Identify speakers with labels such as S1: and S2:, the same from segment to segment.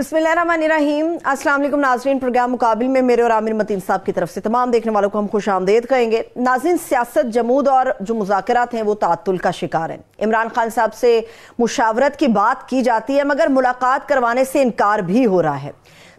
S1: بسم اللہ الرحمن الرحیم۔ السلام علیکم ناظرین، پروگرام مقابل میں میرے اور عامر متین صاحب کی طرف سے تمام دیکھنے والوں کو ہم خوش آمدید کہیں گے۔ ناظرین، سیاست جمود اور جو مذاکرات ہیں وہ تعطل کا شکار ہیں۔ عمران خان صاحب سے مشاورت کی بات کی جاتی ہے مگر ملاقات کروانے سے انکار بھی ہو رہا ہے۔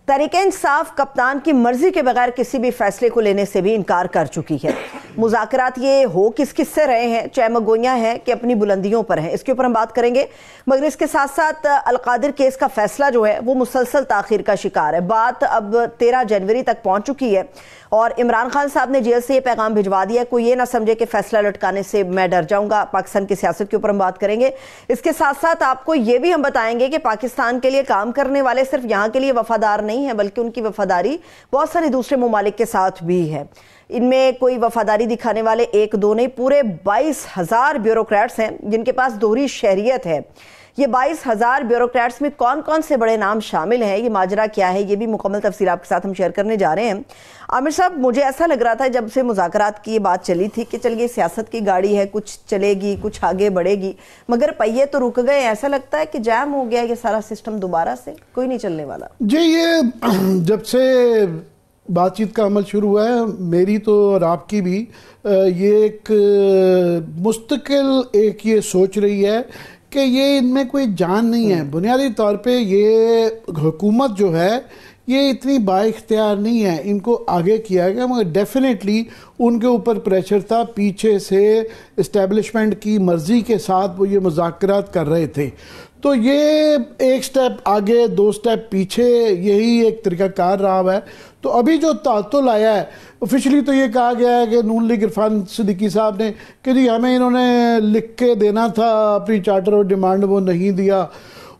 S1: تحریک انصاف کپتان کی مرضی کے بغیر کسی بھی فیصلے کو لینے سے بھی انکار کر چکی ہے۔ مذاکرات یہ ہو کس سے رہے ہیں، چہمہ گوئیاں ہیں کہ اپنی بلندیوں پر ہیں، اس کے اوپر ہم بات کریں گے۔ مگر اس کے ساتھ ساتھ القادر کیس کا فیصلہ جو ہے وہ مسلسل تاخیر کا شکار ہے۔ بات اب 13 جنوری تک پہنچ چکی ہے اور عمران خان صاحب نے جیل سے یہ پیغام بھجوا دیا ہے، کوئی یہ نہ سمجھے کہ فیصلہ لٹکانے سے میں ڈر جاؤں گا۔ پاکستان کی سیاست کے اوپر ہم بات کریں گے۔ اس کے ساتھ ساتھ آپ کو یہ بھی ہم بتائیں گے کہ پاکستان کے لیے کام کرنے والے صرف یہاں کے لیے وفادار نہیں ہیں بلکہ ان کی وفاداری بہت سارے دوسرے ممالک کے ساتھ بھی ہے۔ ان میں کوئی وفاداری دکھانے والے ایک دو نہیں، پورے 22,000 بیوروکریٹس ہیں جن کے پاس دوہری شہریت ہے۔ یہ 22,000 بیوروکریٹس میں کون کون سے بڑے نام شامل ہیں، یہ ماجرا کیا ہے، یہ بھی مکمل تفصیل آپ کے ساتھ ہم شیئر کرنے جا رہے ہیں۔ عامر صاحب، مجھے ایسا لگ رہا تھا جب سے مذاکرات کی یہ بات چلی تھی کہ چلیے سیاست کی گاڑی ہے، کچھ چلے گی، کچھ آگے بڑھے گی، مگر پہیے تو رک گئے۔ ایسا لگتا ہے کہ جام ہو گیا یہ سارا سسٹم، دوبارہ سے کوئی نہیں چلنے والا۔
S2: جی، یہ جب سے بات چیت کا عمل شروع ہوا ہے، میری تو اور آپ کی بھی یہ ایک مستقل ایک یہ سوچ رہی ہے کہ یہ ان میں کوئی جان نہیں ہے۔ بنیادی طور پہ یہ حکومت جو ہے یہ اتنی با اختیار نہیں ہے، ان کو آگے کیا گیا مگر ڈیفینیٹلی ان کے اوپر پریشر تھا، پیچھے سے اسٹیبلشمنٹ کی مرضی کے ساتھ وہ یہ مذاکرات کر رہے تھے۔ تو یہ ایک سٹیپ آگے دو سٹیپ پیچھے، یہی ایک طریقہ کار رہا ہے۔ تو ابھی جو تعطل آیا ہے، آفیشلی تو یہ کہا گیا ہے کہ نون لیگ عرفان صدیقی صاحب نے کہ جی ہمیں انہوں نے لکھ کے دینا تھا اپنی چارٹر اور ڈیمانڈ، وہ نہیں دیا۔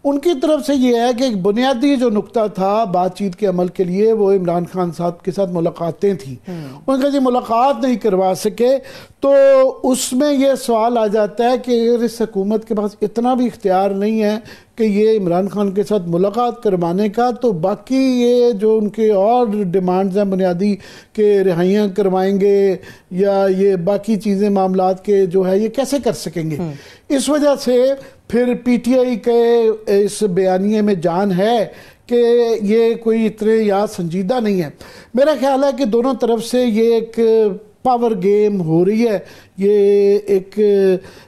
S2: ان کی طرف سے یہ ہے کہ ایک بنیادی جو نقطہ تھا بات چیت کے عمل کے لیے وہ عمران خان صاحب کے ساتھ ملاقاتیں تھیں۔ ان کا جی ملاقات نہیں کروا سکے تو اس میں یہ سوال آ جاتا ہے کہ اگر اس حکومت کے پاس اتنا بھی اختیار نہیں ہے کہ یہ عمران خان کے ساتھ ملاقات کروانے کا، تو باقی یہ جو ان کے اور ڈیمانڈز ہیں بنیادی کہ رہائیاں کروائیں گے یا یہ باقی چیزیں معاملات کے جو ہے یہ کیسے کر سکیں گے۔ اس وجہ سے پھر پی ٹی آئی کے اس بیانیے میں جان ہے کہ یہ کوئی اتنے یا سنجیدہ نہیں ہے۔ میرا خیال ہے کہ دونوں طرف سے یہ ایک پاور گیم ہو رہی ہے۔ یہ ایک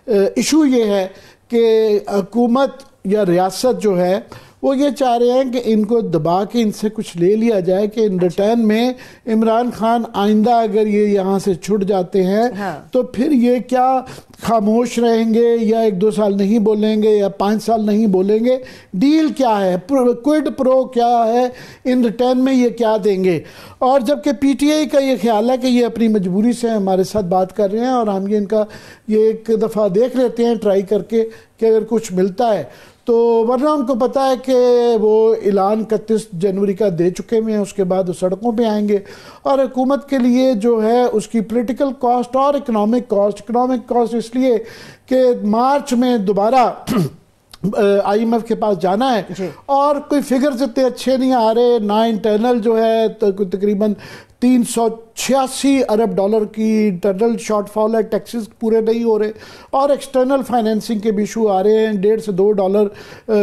S2: ایشو یہ ہے کہ حکومت یا ریاست جو ہے وہ یہ چاہ رہے ہیں کہ ان کو دبا کے ان سے کچھ لے لیا جائے کہ ان ریٹرن میں عمران خان آئندہ اگر یہ یہاں سے چھٹ جاتے ہیں تو پھر یہ کیا خاموش رہیں گے یا 1-2 سال نہیں بولیں گے یا 5 سال نہیں بولیں گے، ڈیل کیا ہے، کوئڈ پرو کیا ہے، ان ریٹرن میں یہ کیا دیں گے۔ اور جبکہ پی ٹی آئی کا یہ خیال ہے کہ یہ اپنی مجبوری سے ہمارے ساتھ بات کر رہے ہیں اور ہم یہ ان کا یہ ایک دفعہ دیکھ لیتے ہیں ٹرائی کر کے کہ اگر کچھ ملتا ہے تو، ورنہ ان کو پتا ہے کہ وہ اعلان 31 جنوری کا دے چکے ہوئے ہیں، اس کے بعد وہ سڑکوں پہ آئیں گے۔ اور حکومت کے لیے جو ہے اس کی پولیٹیکل کاسٹ اور اکنامک کاسٹ اس لیے کہ مارچ میں دوبارہ آئی ایم ایف کے پاس جانا ہے اور کوئی فگرز اتنے اچھے نہیں آ رہے، نہ انٹرنل جو ہے تقریباً 386 ارب ڈالر کی انٹرنل شارٹ فال ہے، ٹیکسز پورے نہیں ہو رہے اور ایکسٹرنل فائنینسنگ کے بھی ایشو آ رہے ہیں، 1.5 سے 2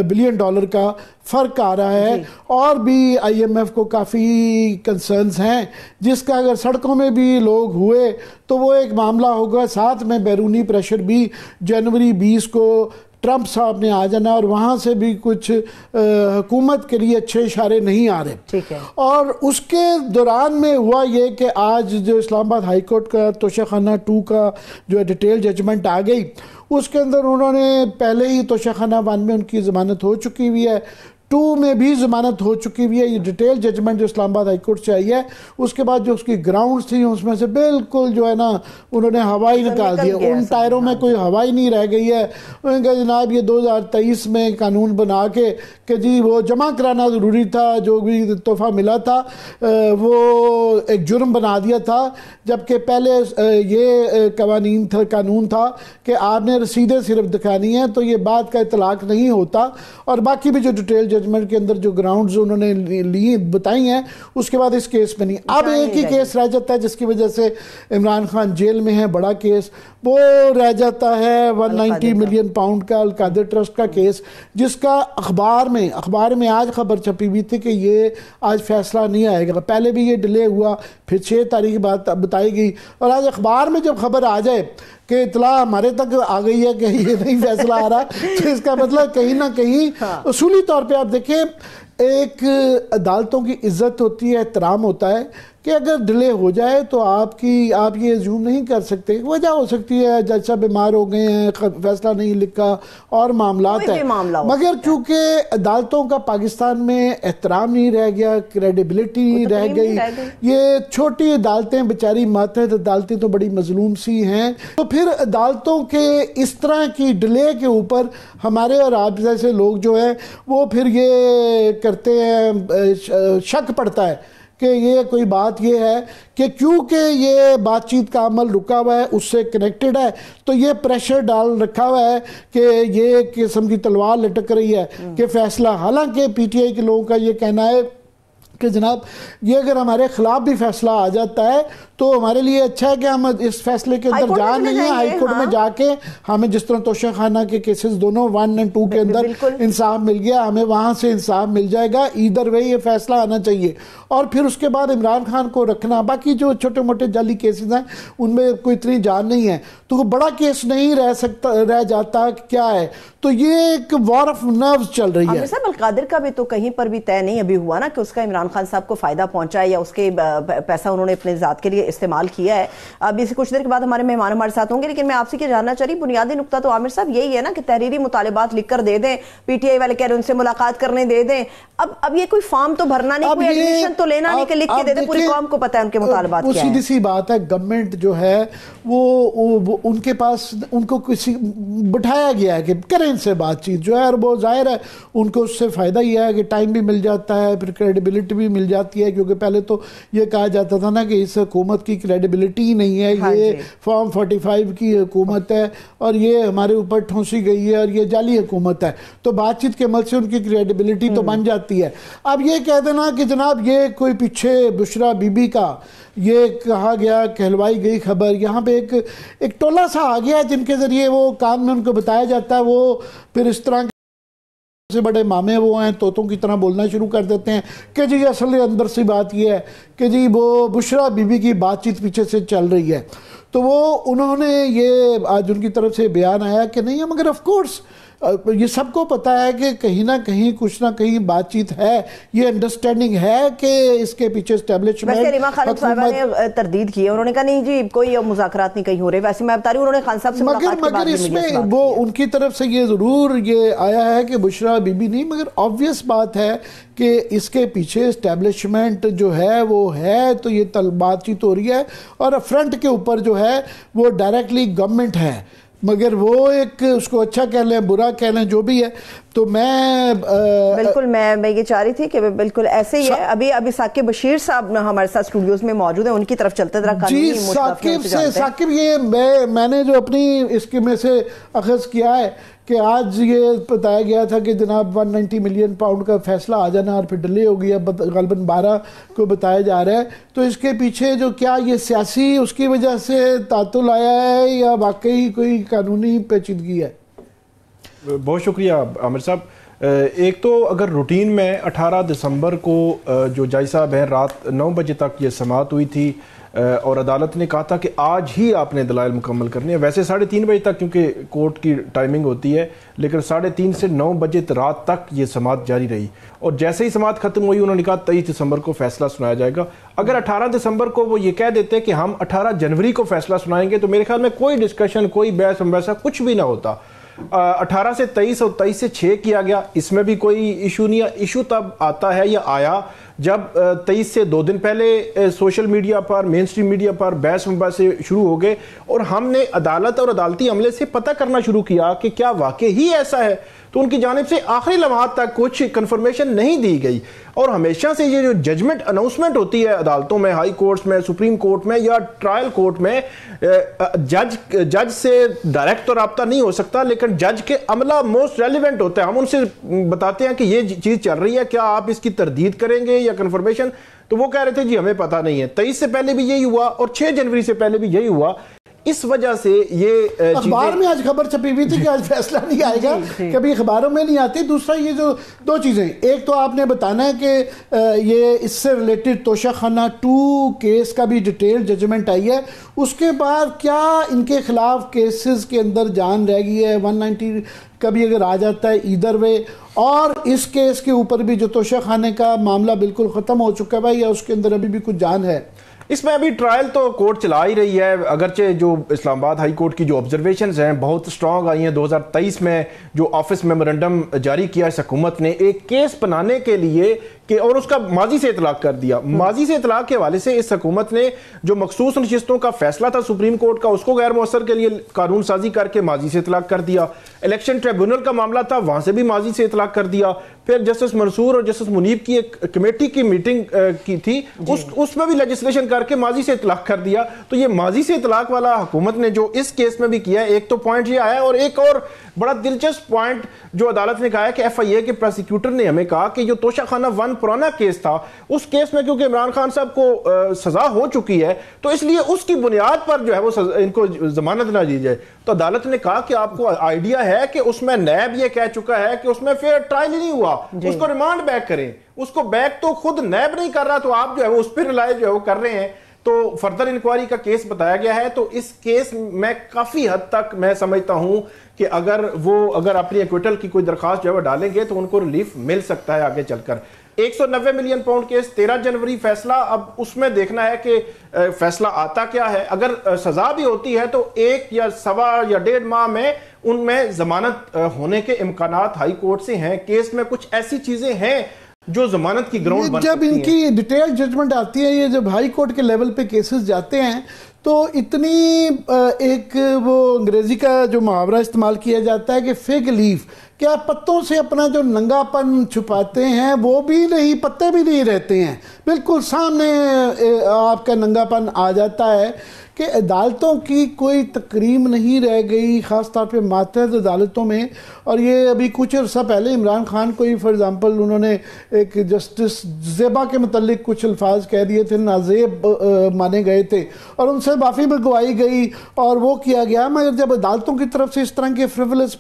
S2: بلین ڈالر کا فرق آ رہا ہے۔ اور بھی آئی ایم ایف کو کافی کنسرنز ہیں جس کا اگر سڑکوں میں بھی لوگ ہوئے تو وہ ایک معاملہ ہوگا، ساتھ میں بیرونی پریشر بھی۔ جنوری 20 کو ٹرمپ صاحب نے آ جانا اور وہاں سے بھی کچھ حکومت کے لیے اچھے اشارے نہیں آ رہے۔ اور اس کے دوران میں ہوا یہ کہ آج جو اسلام آباد ہائی کورٹ کا توشہ خانہ 2 کا جو ڈیٹیل ججمنٹ آ گئی، اس کے اندر انہوں نے پہلے ہی توشہ خانہ 1 میں ان کی ضمانت ہو چکی ہوئی ہے، 2 میں بھی ضمانت ہو چکی ہوئی ہے۔ یہ ڈیٹیل ججمنٹ جو اسلام آباد ہائی کورٹ سے آئی ہے، اس کے بعد جو اس کی گراؤنڈز تھیں اس میں سے بالکل جو ہے نا انہوں نے ہوائی نکال دیا، ان ٹائروں میں کوئی ہوائی نہیں رہ گئی ہے۔ انہوں نے کہا جناب یہ 2023 میں قانون بنا کے کہ جی وہ جمع کرانا ضروری تھا، جو بھی تحفہ ملا تھا وہ ایک جرم بنا دیا تھا، جبکہ پہلے یہ قانون تھا کہ آپ نے رسیدیں صرف دکھانی ہیں، تو یہ بات کا اطلاق نہیں ہوتا۔ اور باقی بھی جو ڈیٹیل ججمنٹ کے اندر جو گراؤنڈز انہوں نے لی بتائی ہیں اس کے بعد اس کیس میں نہیں. اب ایک ہی کیس رہ جاتا ہے جس کی وجہ سے عمران خان جیل میں ہے, بڑا کیس وہ رہ جاتا ہے 190 ملین پاؤنڈ کا القادر ٹرسٹ کا کیس, جس کا اخبار میں آج خبر چھپی ہوئی تھی کہ یہ آج فیصلہ نہیں آئے گا. پہلے بھی یہ ڈیلے ہوا, پھر 6 تاریخ بات بتائی گئی, اور آج اخبار میں جب خبر آ جائے کہ اطلاع ہمارے تک آ گئی ہے کہ یہ نہیں فیصلہ آ رہا, تو اس کا مطلب کہیں نہ کہیں اصولی طور پہ آپ دیکھیں ایک عدالتوں کی عزت ہوتی ہے, احترام ہوتا ہے کہ اگر ڈیلے ہو جائے تو آپ یہ زوم نہیں کر سکتے. وجہ ہو سکتی ہے جج صاحب بیمار ہو گئے ہیں, فیصلہ نہیں لکھا اور معاملات ہیں, مگر چونکہ عدالتوں کا پاکستان میں احترام نہیں رہ گیا, کریڈیبلٹی نہیں رہ گئی, یہ چھوٹی عدالتیں بیچاری ماتحت عدالتیں تو بڑی مظلوم سی ہیں, تو پھر عدالتوں کے اس طرح کی ڈیلے کے اوپر ہمارے اور آپ جیسے لوگ جو ہیں وہ پھر یہ کرتے ہیں, شک پڑتا ہے کہ یہ کوئی بات یہ ہے کہ کیونکہ یہ بات چیت کا عمل رکا ہوا ہے, اس سے کنیکٹڈ ہے, تو یہ پریشر ڈال رکھا ہوا ہے کہ یہ قسم کی تلوار لٹک رہی ہے کہ فیصلہ. حالانکہ پی ٹی آئی کے لوگوں کا یہ کہنا ہے کہ جناب یہ اگر ہمارے خلاف بھی فیصلہ آ جاتا ہے تو ہمارے لیے اچھا ہے کہ ہم اس فیصلے کے اندر جا نہیں ہیں, ہائی کورٹ میں جا کے ہمیں جس طرح توشہ خانہ کے کیسز دونوں 1 اور 2 کے اندر انصاف مل گیا, ہمیں وہاں سے انصاف مل جائے گا. ایدر وے یہ فیصلہ آنا چاہیے, اور پھر اس کے بعد عمران خان کو رکھنا. باقی جو چھوٹے موٹے جعلی کیسز ہیں ان میں کوئی اتنی جان نہیں ہے, تو بڑا کیس نہیں رہ جاتا کیا ہے, تو یہ ایک وار آف نروز چل رہی ہے.
S1: عامر صاحب القادر کا بھی تو کہیں پر بھی طے نہیں ابھی ہوا نا کہ اس کا عمران خان صاحب کو فائدہ پہنچا ہے یا اس کے پیسہ انہوں نے اپنے ذات کے لیے استعمال کیا ہے. اب اس کچھ دیر کے بعد ہمارے مہمان ہمارے ساتھ ہوں گے, لیکن میں آپ سے کیا جاننا چاہ رہی, بنیادی نقطہ تو عامر صاحب یہی ہے نا کہ تحریری مطالبات لکھ کر دے دیں, پی ٹی آئی والے کہہ رہے ہیں ان سے ملاقات کرنے دے دیں. اب یہ کوئی فارم تو بھرنا نہیں, کوئی ایڈمیشن تو لینا نہیں کہ لکھ کے دے دیں, پوری قوم کو پتہ ہے ان کے مطالبات کیا ہیں.
S2: سیدھی سی بات ہے, گورنمنٹ جو ہے وہ ان کے پاس ان کو کسی بٹھایا گیا ہے کہ کریں ان سے بات چیت جو ہے, اور وہ ظاہر ہے ان کو اس سے فائدہ ہی ہے کہ ٹائم بھی مل جاتا ہے, پھر کریڈیبلٹی بھی مل جاتی ہے, کیونکہ پہلے تو یہ کہا جاتا تھا نا کہ اس حکومت کی کریڈیبلٹی ہی نہیں ہے, یہ فارم 45 کی حکومت ہے اور یہ ہمارے اوپر ٹھونسی گئی ہے اور یہ جعلی حکومت ہے, تو بات چیت کے عمل سے ان کی کریڈیبلٹی تو بن جاتی ہے. اب یہ کہہ دینا کہ جناب یہ کوئی پیچھے بشرا بی بی کا یہ کہا گیا, کہلوائی گئی خبر, یہاں پہ ایک ٹولہ سا آ گیا جن کے ذریعے وہ کام میں ان کو بتایا جاتا ہے, وہ پھر اس طرح سے بڑے مامے وہ ہیں طوطوں کی طرح بولنا شروع کر دیتے ہیں کہ جی اصل اندر سی بات یہ ہے کہ جی وہ بشرا بی بی کی بات چیت پیچھے سے چل رہی ہے. تو وہ انہوں نے یہ آج ان کی طرف سے بیان آیا کہ نہیں ہے, مگر آف کورس یہ سب کو پتا ہے کہ کہیں نہ کہیں کچھ نہ کہیں بات چیت ہے, یہ انڈرسٹینڈنگ ہے کہ اس کے پیچھے اسٹیبلشمنٹ.
S1: ویسے ریما خالد صاحبہ نے تردید کی ہے, انہوں نے کہا نہیں جی کوئی مذاکرات نہیں کہیں ہو رہے. ویسے میں بتا رہی ہوں انہوں نے خان صاحب سے ملاقات کے بعد
S2: مگر اس میں وہ ان کی طرف سے یہ ضرور یہ آیا ہے کہ بشرا بی بی نہیں, مگر آبویس بات ہے کہ اس کے پیچھے اسٹیبلشمنٹ جو ہے وہ ہے, تو یہ بات چیت ہو رہی ہے, اور فرنٹ کے اوپر جو ہے وہ ڈائریکٹلی گورنمنٹ ہے, مگر وہ ایک اس کو اچھا کہہ لیں برا کہہ لیں جو بھی ہے. تو میں
S1: بالکل میں یہ چاہ رہی تھی کہ بالکل ایسے ہی ہے. ابھی ثاقب بشیر صاحب ہمارے ساتھ اسٹوڈیوز میں موجود ہیں, ان کی طرف چلتے ذرا قانونی
S2: ثاقب یہ میں نے جو اپنی اس کے میں سے اخذ کیا ہے کہ آج یہ بتایا گیا تھا کہ جناب 190 ملین پاؤنڈ کا فیصلہ آ جانا, اور پھر ڈیلے ہو گیا, غالباً 12 کو بتایا جا رہا ہے. تو اس کے پیچھے جو کیا یہ سیاسی اس کی وجہ سے تعطل آیا ہے یا واقعی کوئی قانونی پیچیدگی ہے؟
S3: بہت شکریہ عامر صاحب. ایک تو اگر روٹین میں 18 دسمبر کو جو جج صاحب ہیں رات 9 بجے تک یہ سماعت ہوئی تھی اور عدالت نے کہا تھا کہ آج ہی آپ نے دلائل مکمل کرنے ہیں. ویسے 3:30 بجے تک کیونکہ کورٹ کی ٹائمنگ ہوتی ہے, لیکن 3:30 سے 9 بجے رات تک یہ سماعت جاری رہی, اور جیسے ہی سماعت ختم ہوئی انہوں نے کہا 23 دسمبر کو فیصلہ سنایا جائے گا. اگر 18 دسمبر کو وہ یہ کہہ دیتے کہ ہم 18 جنوری کو فیصلہ سنائیں گے تو میرے خیال میں کوئی ڈسکشن, کوئی بحث مباحثہ کچھ بھی نہ ہوتا. 18 سے 23 اور 23 سے 6 کیا گیا, اس میں بھی کوئی ایشو نہیں ہے. ایشو تب آتا ہے یا آیا جب 23 سے 2 دن پہلے سوشل میڈیا پر, مین اسٹریم میڈیا پر بحث مباحثے شروع ہو گئے, اور ہم نے عدالت اور عدالتی عملے سے پتہ کرنا شروع کیا کہ کیا واقعی ایسا ہے. تو ان کی جانب سے آخری لمحات تک کچھ کنفرمیشن نہیں دی گئی. اور ہمیشہ سے یہ جو ججمنٹ اناؤنسمنٹ ہوتی ہے عدالتوں میں, ہائی کورٹس میں, سپریم کورٹ میں یا ٹرائل کورٹ میں, جج سے ڈائریکٹ تو رابطہ نہیں ہو سکتا, لیکن جج کے عملہ موسٹ ریلیونٹ ہوتا ہے. ہم ان سے بتاتے ہیں کہ یہ چیز چل رہی ہے, کیا آپ اس کی تردید کریں گے یا کنفرمیشن؟ تو وہ کہہ رہے تھے جی ہمیں پتہ نہیں ہے. 23 سے پہلے بھی یہی ہوا اور 6 جنوری سے پہلے بھی یہی ہوا. اس وجہ سے یہ
S2: اخبار میں آج خبر چھپی ہوئی تھی کہ آج فیصلہ نہیں آئے گا, کبھی اخباروں میں نہیں آتی. دوسرا یہ جو دو چیزیں, ایک تو آپ نے بتانا ہے کہ یہ اس سے ریلیٹڈ توشہ خانہ 2 کیس کا بھی ڈیٹیل ججمنٹ آئی ہے. اس کے بعد کیا ان کے خلاف کیسز کے اندر جان رہ گئی ہے, 190 کبھی اگر آ جاتا ہے ایدر وے, اور اس کیس کے اوپر بھی جو توشہ خانے کا معاملہ بالکل ختم ہو چکا ہے یا اس کے اندر ابھی بھی کچھ جان ہے؟
S3: اس میں ابھی ٹرائل تو کورٹ چلا ہی رہی ہے, اگرچہ جو اسلام آباد ہائی کورٹ کی جو آبزرویشنز ہیں بہت سٹرونگ آئی ہیں. 2023 میں جو آفس میمورنڈم جاری کیا اس حکومت نے ایک کیس بنانے کے لیے کہ, اور اس کا ماضی سے اطلاق کر دیا. ماضی سے اطلاق کے حوالے سے اس حکومت نے جو مخصوص نشستوں کا فیصلہ تھا سپریم کورٹ کا, اس کو غیر مؤثر کے لیے قانون سازی کر کے ماضی سے اطلاق کر دیا. الیکشن ٹریبیونل کا معاملہ تھا, وہاں سے بھی ماضی سے اطلاق کر دیا. پھر جسٹس منصور اور جسٹس منیب کی ایک کمیٹی کی میٹنگ کی تھی, اس میں بھی لیجسلیشن کر کے ماضی سے اطلاق کر دیا. تو یہ ماضی سے اطلاق والا حکومت نے جو اس کیس میں بھی کیا ہے, ایک تو پوائنٹ یہ آیا, اور ایک اور بڑا دلچسپ پوائنٹ جو عدالت نے کہا ہے کہ ایف آئی اے کے پروسیکیوٹر نے ہمیں کہا کہ جو توشہ خانہ 1 پرانا کیس تھا, اس کیس میں کیونکہ عمران خان صاحب کو سزا ہو چکی ہے تو اس لیے اس کی بنیاد پر جو ہے وہ ان کو ضمانت نہ دی جائے. تو عدالت نے کہا کہ آپ کو آئیڈیا ہے کہ اس میں نیب یہ کہہ چکا ہے کہ اس میں فیئر ٹرائل ہی نہیں ہوا, اس کو ریمانڈ بیک کریں. اس کو بیک تو خود نیب نہیں کر رہا, تو آپ جو ہے وہ اس پہ رلائے جو ہے وہ کر رہے ہیں. تو فردر انکوائری کا کیس بتایا گیا ہے. تو اس کیس میں کافی حد تک میں سمجھتا ہوں کہ اگر اپنی ایکویٹل کی کوئی درخواست جو ہے وہ ڈالیں گے تو ان کو ریلیف مل سکتا ہے آگے چل کر. 190 ملین پاؤنڈ کیس 13 جنوری فیصلہ. اب اس میں دیکھنا ہے کہ فیصلہ آتا کیا ہے. اگر سزا بھی ہوتی ہے تو 1 یا 1.25 یا 1.5 ماہ میں ان میں ضمانت ہونے کے امکانات ہائی کورٹ سے ہیں. کیس میں کچھ ایسی چیزیں ہیں جو ضمانت کی گراؤنڈ بن سکتی ہیں.
S2: جب ان کی ڈیٹیل ججمنٹ آتی ہے, یہ جب ہائی کورٹ کے لیول پہ کیسز جاتے ہیں تو اتنی ایک وہ انگریزی کا جو محاورہ استعمال کیا جاتا ہے کہ فگ لیف, کیا پتوں سے اپنا جو ننگا پن چھپاتے ہیں وہ بھی نہیں, پتے بھی نہیں رہتے ہیں, بالکل سامنے آپ کا ننگا پن آ جاتا ہے کہ عدالتوں کی کوئی تکریم نہیں رہ گئی, خاص طور پہ ماتحت عدالتوں میں. اور یہ ابھی کچھ عرصہ پہلے عمران خان کو ہی فار ایگزامپل انہوں نے ایک جسٹس زیبا کے متعلق کچھ الفاظ کہہ دیے تھے, نازیب مانے گئے تھے اور ان سے معافی منگوائی گئی اور وہ کیا گیا. مگر جب عدالتوں کی طرف سے اس طرح کے فریولس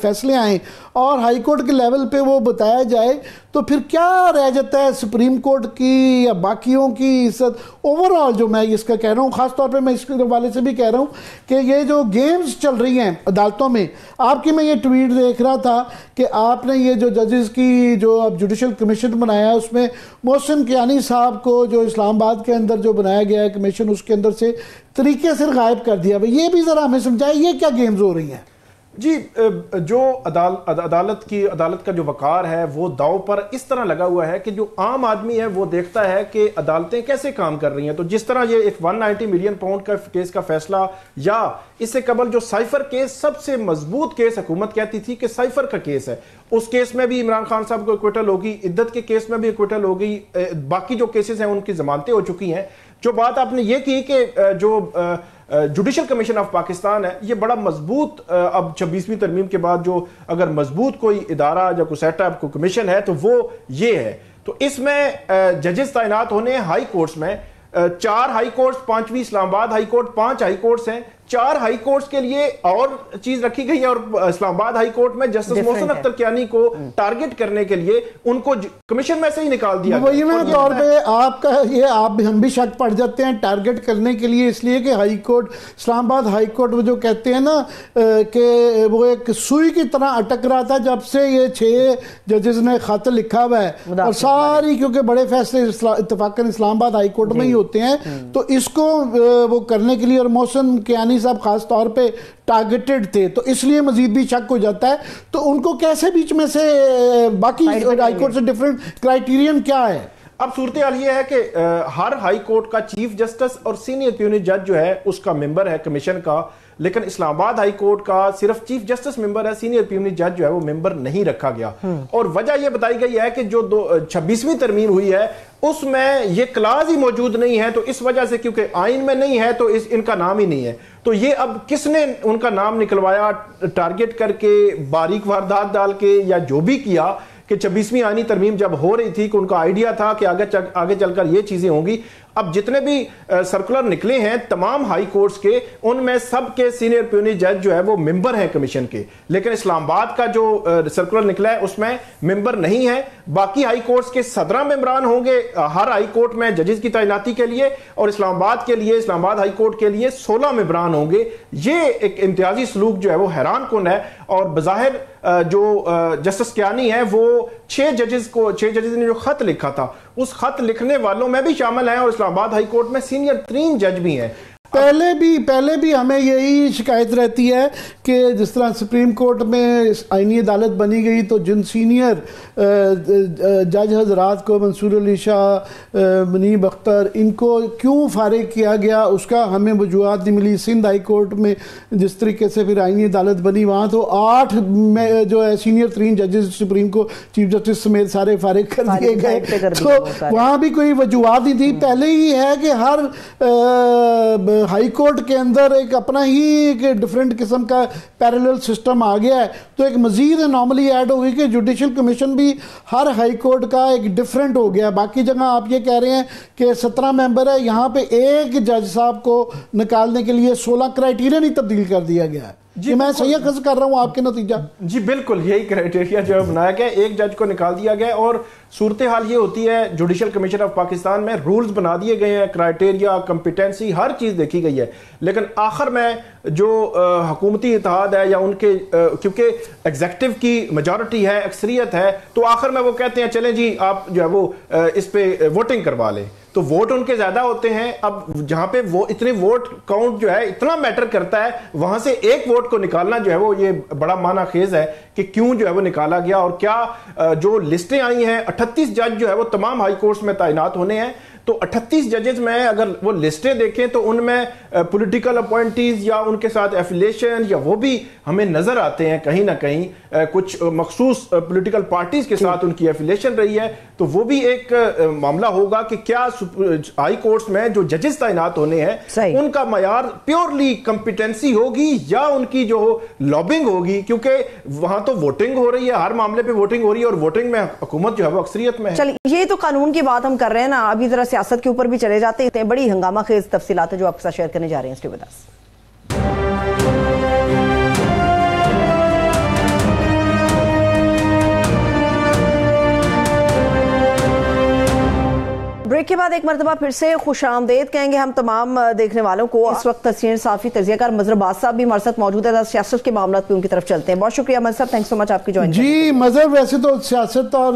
S2: فیصلے آئیں اور ہائی کورٹ کے لیول پہ وہ بتایا جائے تو پھر کیا رہ جاتا ہے سپریم کورٹ کی یا باقیوں کی عزت. اوور آل جو میں اس کا کہہ رہا ہوں, خاص طور پہ میں اس کے حوالے سے بھی کہہ رہا ہوں کہ یہ جو گیمز چل رہی ہیں عدالتوں میں, آپ کی میں یہ ٹویٹ دیکھ رہا تھا کہ آپ نے یہ جو ججز کی جو اب جوڈیشل کمیشن بنایا اس میں محسن کیانی صاحب کو جو اسلام آباد کے اندر جو بنایا گیا ہے کمیشن, اس کے اندر سے طریقے سے غائب کر دیا. یہ بھی ذرا ہمیں سمجھائے یہ کیا گیمز ہو رہی ہیں؟
S3: جی, جو عدالت کا جو وقار ہے وہ داؤ پر اس طرح لگا ہوا ہے کہ جو عام آدمی ہے وہ دیکھتا ہے کہ عدالتیں کیسے کام کر رہی ہیں. تو جس طرح یہ ایک 190 ملین پاؤنڈ کا کیس کا فیصلہ, یا اس سے قبل جو سائفر کیس, سب سے مضبوط کیس حکومت کہتی تھی کہ سائفر کا کیس ہے, اس کیس میں بھی عمران خان صاحب کو ایکویٹل ہوگی, عدت کے کیس میں بھی ایکویٹل ہوگی, باقی جو کیسز ہیں ان کی ضمانتیں ہو چکی ہیں. جو بات آپ نے یہ کی کہ جو جوڈیشل کمیشن آف پاکستان ہے یہ بڑا مضبوط, اب 26ویں ترمیم کے بعد جو اگر مضبوط کوئی ادارہ یا کوئی سیٹ اپ کوئی کمیشن ہے تو وہ یہ ہے. تو اس میں ججز تعینات ہونے ہیں ہائی کورٹس میں, 4 ہائی کورٹس, 5ویں اسلام آباد ہائی کورٹ, 5 ہائی کورٹس ہیں. 4 ہائی کورٹس کے لیے اور چیز رکھی گئی ہے, اور اسلام آباد ہائی کورٹ میں جسٹس محسن اختر کیانی کو ٹارگٹ کرنے کے لیے ان کو کمیشن میں سے ہی نکال دیا.
S2: وہی میں طور پہ آپ کا یہ ہم بھی شک پڑ جاتے ہیں ٹارگٹ کرنے کے لیے, اس لیے کہ ہائی کورٹ اسلام آباد ہائی کورٹ وہ جو کہتے ہیں نا کہ وہ ایک سوئی کی طرح اٹک رہا تھا جب سے یہ 6 ججز نے خط لکھا ہوا ہے, اور ساری کیونکہ بڑے فیصلے اتفاقاً اسلام آباد ہائی کورٹ میں ہی ہوتے ہیں, تو اس کو وہ کرنے کے لیے, اور محسن کیانی صاحب خاص طور پہ ٹارگیٹڈ تھے, تو اس لیے مزید بھی شک ہو جاتا ہے. تو ان کو کیسے بیچ میں سے باقی ہائی کورٹ سے ڈیفرنٹ کرائیٹیرین کیا ہے؟
S3: اب صورتحال یہ ہے کہ ہر ہائی کورٹ کا چیف جسٹس اور سینئر پیونی جج جو ہے اس کا ممبر ہے کمیشن کا, لیکن اسلام آباد ہائی کورٹ کا صرف چیف جسٹس ممبر ہے, سینئر پریمنری جج جو ہے وہ ممبر نہیں رکھا گیا. اور وجہ یہ بتائی گئی ہے کہ جو 26ویں ترمیم ہوئی ہے اس میں یہ کلاز ہی موجود نہیں ہے, تو اس وجہ سے کیونکہ آئین میں نہیں ہے تو ان کا نام ہی نہیں ہے. تو یہ اب کس نے ان کا نام نکلوایا ٹارگٹ کر کے, باریک واردات ڈال کے, یا جو بھی کیا کہ 26ویں آئینی ترمیم جب ہو رہی تھی کہ ان کا آئیڈیا تھا کہ آگے چل کر یہ چیزیں ہوں گی. اب جتنے بھی سرکولر نکلے ہیں تمام ہائی کورٹس کے, ان میں سب کے سینئر پیونی جج جو ہے وہ ممبر ہیں کمیشن کے, لیکن اسلام آباد کا جو سرکولر نکلا ہے اس میں ممبر نہیں ہے. باقی ہائی کورٹس کے 17 ممبران ہوں گے ہر ہائی کورٹ میں ججز کی تعیناتی کے لیے, اور اسلام آباد کے لیے, اسلام آباد ہائی کورٹ کے لیے 16 ممبران ہوں گے. یہ ایک امتیازی سلوک جو ہے وہ حیران کن ہے. اور بظاہر جو جسٹس کیانی ہے وہ 6 ججز نے جو خط لکھا تھا اس خط لکھنے والوں میں بھی شامل ہیں, اور اسلام آباد ہائی کورٹ میں سینئر 3 جج بھی ہیں.
S2: پہلے بھی ہمیں یہی شکایت رہتی ہے کہ جس طرح سپریم کورٹ میں آئینی عدالت بنی گئی تو جن سینئر جج حضرات کو, منصور علی شاہ, منیب اختر, ان کو کیوں فارغ کیا گیا اس کا ہمیں وجوہات نہیں ملی. سندھ ہائی کورٹ میں جس طریقے سے پھر آئینی عدالت بنی وہاں تو 8 جو ہے سینئر 3 ججز سپریم کو چیف جسٹس سمیت سارے فارغ کر دیے گئے, تو وہاں بھی کوئی وجوہات نہیں تھی. پہلے ہی ہے کہ ہر ہائی کورٹ کے اندر ایک اپنا ہی ایک ڈیفرنٹ قسم کا پیرلل سسٹم آ گیا ہے, تو ایک مزید انوملی ایڈ ہوگی کہ جوڈیشل کمیشن بھی ہر ہائی کورٹ کا ایک ڈیفرنٹ ہو گیا. باقی جگہ آپ یہ کہہ رہے ہیں کہ 17 ممبر ہے, یہاں پہ ایک جج صاحب کو نکالنے کے لیے 16 کرائیٹیریا نہیں تبدیل کر دیا گیا ہے. جی میں صحیح خز کر رہا ہوں آپ کے نتیجہ؟ جی
S3: بالکل یہی کرائیٹیریا جو ہے بنایا گیا, ایک جج کو نکال دیا گیا. اور صورتحال یہ ہوتی ہے جوڈیشل کمیشن آف پاکستان میں رولز بنا دیے گئے ہیں, کرائیٹیریا, کمپیٹنسی, ہر چیز دیکھی گئی ہے, لیکن آخر میں جو حکومتی اتحاد ہے یا ان کے, کیونکہ ایگزیکٹو کی میجورٹی ہے, اکثریت ہے, تو آخر میں وہ کہتے ہیں چلیں جی آپ جو ہے وہ اس پہ ووٹنگ کروا لیں, تو ووٹ ان کے زیادہ ہوتے ہیں. اب جہاں پہ وہ اتنے ووٹ کاؤنٹ جو ہے اتنا میٹر کرتا ہے, وہاں سے ایک ووٹ کو نکالنا جو ہے وہ یہ بڑا معنی خیز ہے کہ کیوں جو ہے وہ نکالا گیا. اور کیا جو لسٹیں آئی ہیں 38 جج جو ہے وہ تمام ہائی کورٹس میں تعینات ہونے ہیں, تو 38 ججز میں اگر وہ لسٹیں دیکھیں تو ان میں پولیٹیکل اپوائنٹیز یا ان کے ساتھ ایفیلیشن یا وہ بھی ہمیں نظر آتے ہیں کہیں نہ کہیں, کچھ مخصوص پولیٹیکل پارٹیز کے ساتھ ان کی ایفیلیشن رہی ہے. تو وہ بھی ایک معاملہ ہوگا کہ کیا ہائی کورٹس میں جو ججز تعینات ہونے ہیں ان کا معیار پیورلی کمپیٹنسی ہوگی یا ان کی جو لابنگ ہوگی, کیونکہ وہاں تو ووٹنگ ہو رہی ہے, ہر معاملے پہ ووٹنگ ہو رہی ہے, اور ووٹنگ میں حکومت جو ہے وہ اکثریت میں ہے.
S1: چلیے یہ تو قانون کی بات ہم کر رہے ہیں نا, ابھی ذرا سیاست کے اوپر بھی چلے جاتے ہیں. بڑی ہنگامہ خیز تفصیلات جو آپ کے ساتھ شیئر کرنے جا رہے ہیں, اسٹے ود اس. بریک کے بعد ایک مرتبہ پھر سے خوش آمدید کہیں گے ہم تمام دیکھنے والوں کو. اس وقت تسنیم صحافی تجزیہ کار مظہر عباس صاحب بھی ہمارے ساتھ موجود ہے, سیاست کے معاملات پہ ان کی طرف چلتے ہیں. بہت شکریہ مظہر صاحب, تھینکس سو مچ آپ کی جوائن.
S2: جی مظہر, ویسے تو سیاست اور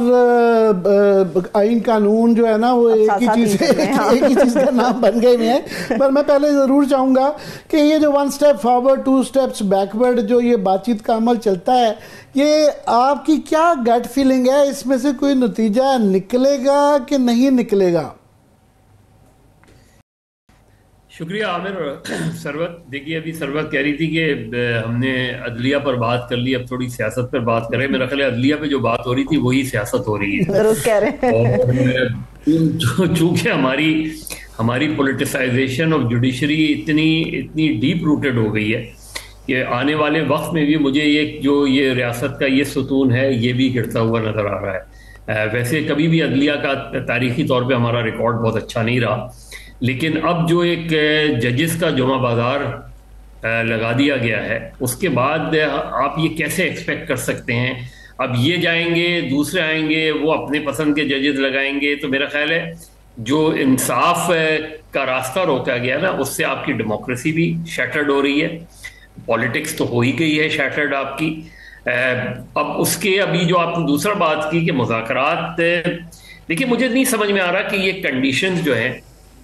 S2: آئین قانون جو ہے نا وہ ایک ہی چیز کا نام بن گئے ہوئے ہیں, پر میں پہلے ضرور چاہوں گا کہ یہ جو 1 اسٹیپ فارورڈ 2 اسٹیپس بیکورڈ جو یہ بات چیت کا عمل چلتا ہے, یہ آپ کی کیا گٹ فیلنگ ہے, اس میں سے کوئی نتیجہ نکلے گا کہ نہیں نکلے گا؟
S4: شکریہ عامر. سروت, دیکھیے ابھی سروت کہہ رہی تھی کہ ہم نے عدلیہ پر بات کر لی, اب تھوڑی سیاست پر بات کریں. میرا خیال ہے عدلیہ پہ جو بات ہو رہی تھی وہی سیاست ہو رہی ہے.
S1: درست کہہ رہے ہیں.
S4: چونکہ ہماری پولیٹیسائزیشن آف جوڈیشری اتنی ڈیپ روٹڈ ہو گئی ہے کہ آنے والے وقت میں بھی مجھے یہ ریاست کا یہ ستون ہے یہ بھی گرتا ہوا نظر آ رہا ہے. ویسے کبھی بھی عدلیہ کا تاریخی طور پہ ہمارا ریکارڈ بہت اچھا نہیں رہا, لیکن اب جو ایک ججز کا جمعہ بازار لگا دیا گیا ہے اس کے بعد آپ یہ کیسے ایکسپیکٹ کر سکتے ہیں اب یہ جائیں گے دوسرے آئیں گے وہ اپنے پسند کے ججز لگائیں گے. تو میرا خیال ہے جو انصاف کا راستہ روکا گیا نا اس سے آپ کی ڈیموکریسی بھی شیٹرڈ ہو رہی ہے, پالیٹکس تو ہو ہی گئی ہے شیٹرڈ آپ کی. اب اس کے ابھی جو آپ نے دوسرا بات کی کہ مذاکرات, دیکھیے مجھے نہیں سمجھ میں آ رہا کہ یہ کنڈیشنز جو ہیں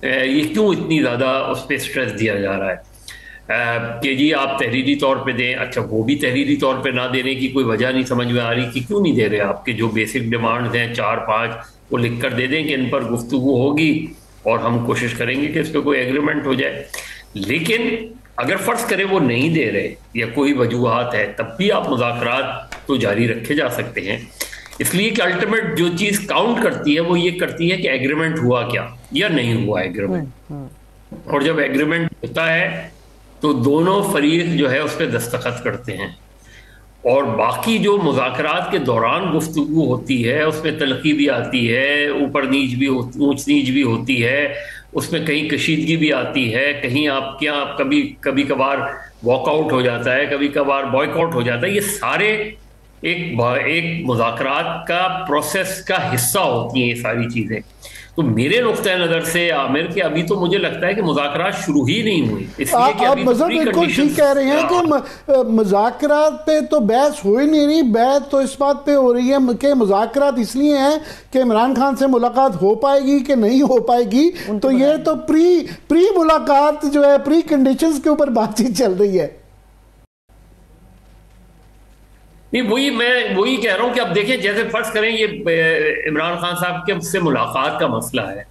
S4: یہ کیوں اتنی زیادہ اس پہ سٹریس دیا جا رہا ہے کہ جی آپ تحریری طور پہ دیں. اچھا وہ بھی تحریری طور پہ نہ دینے کی کوئی وجہ نہیں سمجھ میں آ رہی کہ کیوں نہیں دے رہے. آپ کے جو بیسک ڈیمانڈز ہیں 4-5 وہ لکھ کر دے دیں کہ ان پر گفتگو ہوگی اور ہم کوشش کریں گے کہ اس پہ کوئی ایگریمنٹ ہو جائے. لیکن اگر فرض کریں وہ نہیں دے رہے یا کوئی وجوہات ہے تب بھی آپ مذاکرات تو جاری رکھے جا سکتے ہیں، اس لیے کہ الٹیمیٹ جو چیز کاؤنٹ کرتی ہے وہ یہ کرتی ہے کہ ایگریمنٹ ہوا کیا یا نہیں ہوا ایگریمنٹ، اور جب ایگریمنٹ ہوتا ہے تو دونوں فریق جو ہے اس پہ دستخط کرتے ہیں، اور باقی جو مذاکرات کے دوران گفتگو ہوتی ہے اس میں تلخی بھی آتی ہے، اوپر نیچ بھی اونچ نیچ بھی ہوتی ہے، اس میں کہیں کشیدگی بھی آتی ہے، کہیں آپ کیا کبھی کبھار واک آؤٹ ہو جاتا ہے، کبھی کبھار بوائک آؤٹ ہو جاتا ہے، یہ سارے ایک مذاکرات کا پروسیس کا حصہ ہوتی ہیں یہ ساری چیزیں۔ تو میرے نقطۂ نظر سے عامر کہ ابھی تو مجھے لگتا ہے کہ مذاکرات شروع ہی نہیں ہوئی، اس لیے کہ
S2: آپ
S4: ابھی
S2: مذہب بالکل ٹھیک کہہ رہے ہیں کہ مذاکرات پہ تو بحث ہو ہی نہیں رہی، بحث تو اس بات پہ ہو رہی ہے کہ مذاکرات اس لیے ہیں کہ عمران خان سے ملاقات ہو پائے گی کہ نہیں ہو پائے گی، تو یہ تو پری ملاقات جو ہے پری کنڈیشنز کے اوپر بات چیت چل رہی ہے۔
S4: نہیں، میں وہی کہہ رہا ہوں کہ اب دیکھیں جیسے فرض کریں یہ عمران خان صاحب کے سے ملاقات کا مسئلہ ہے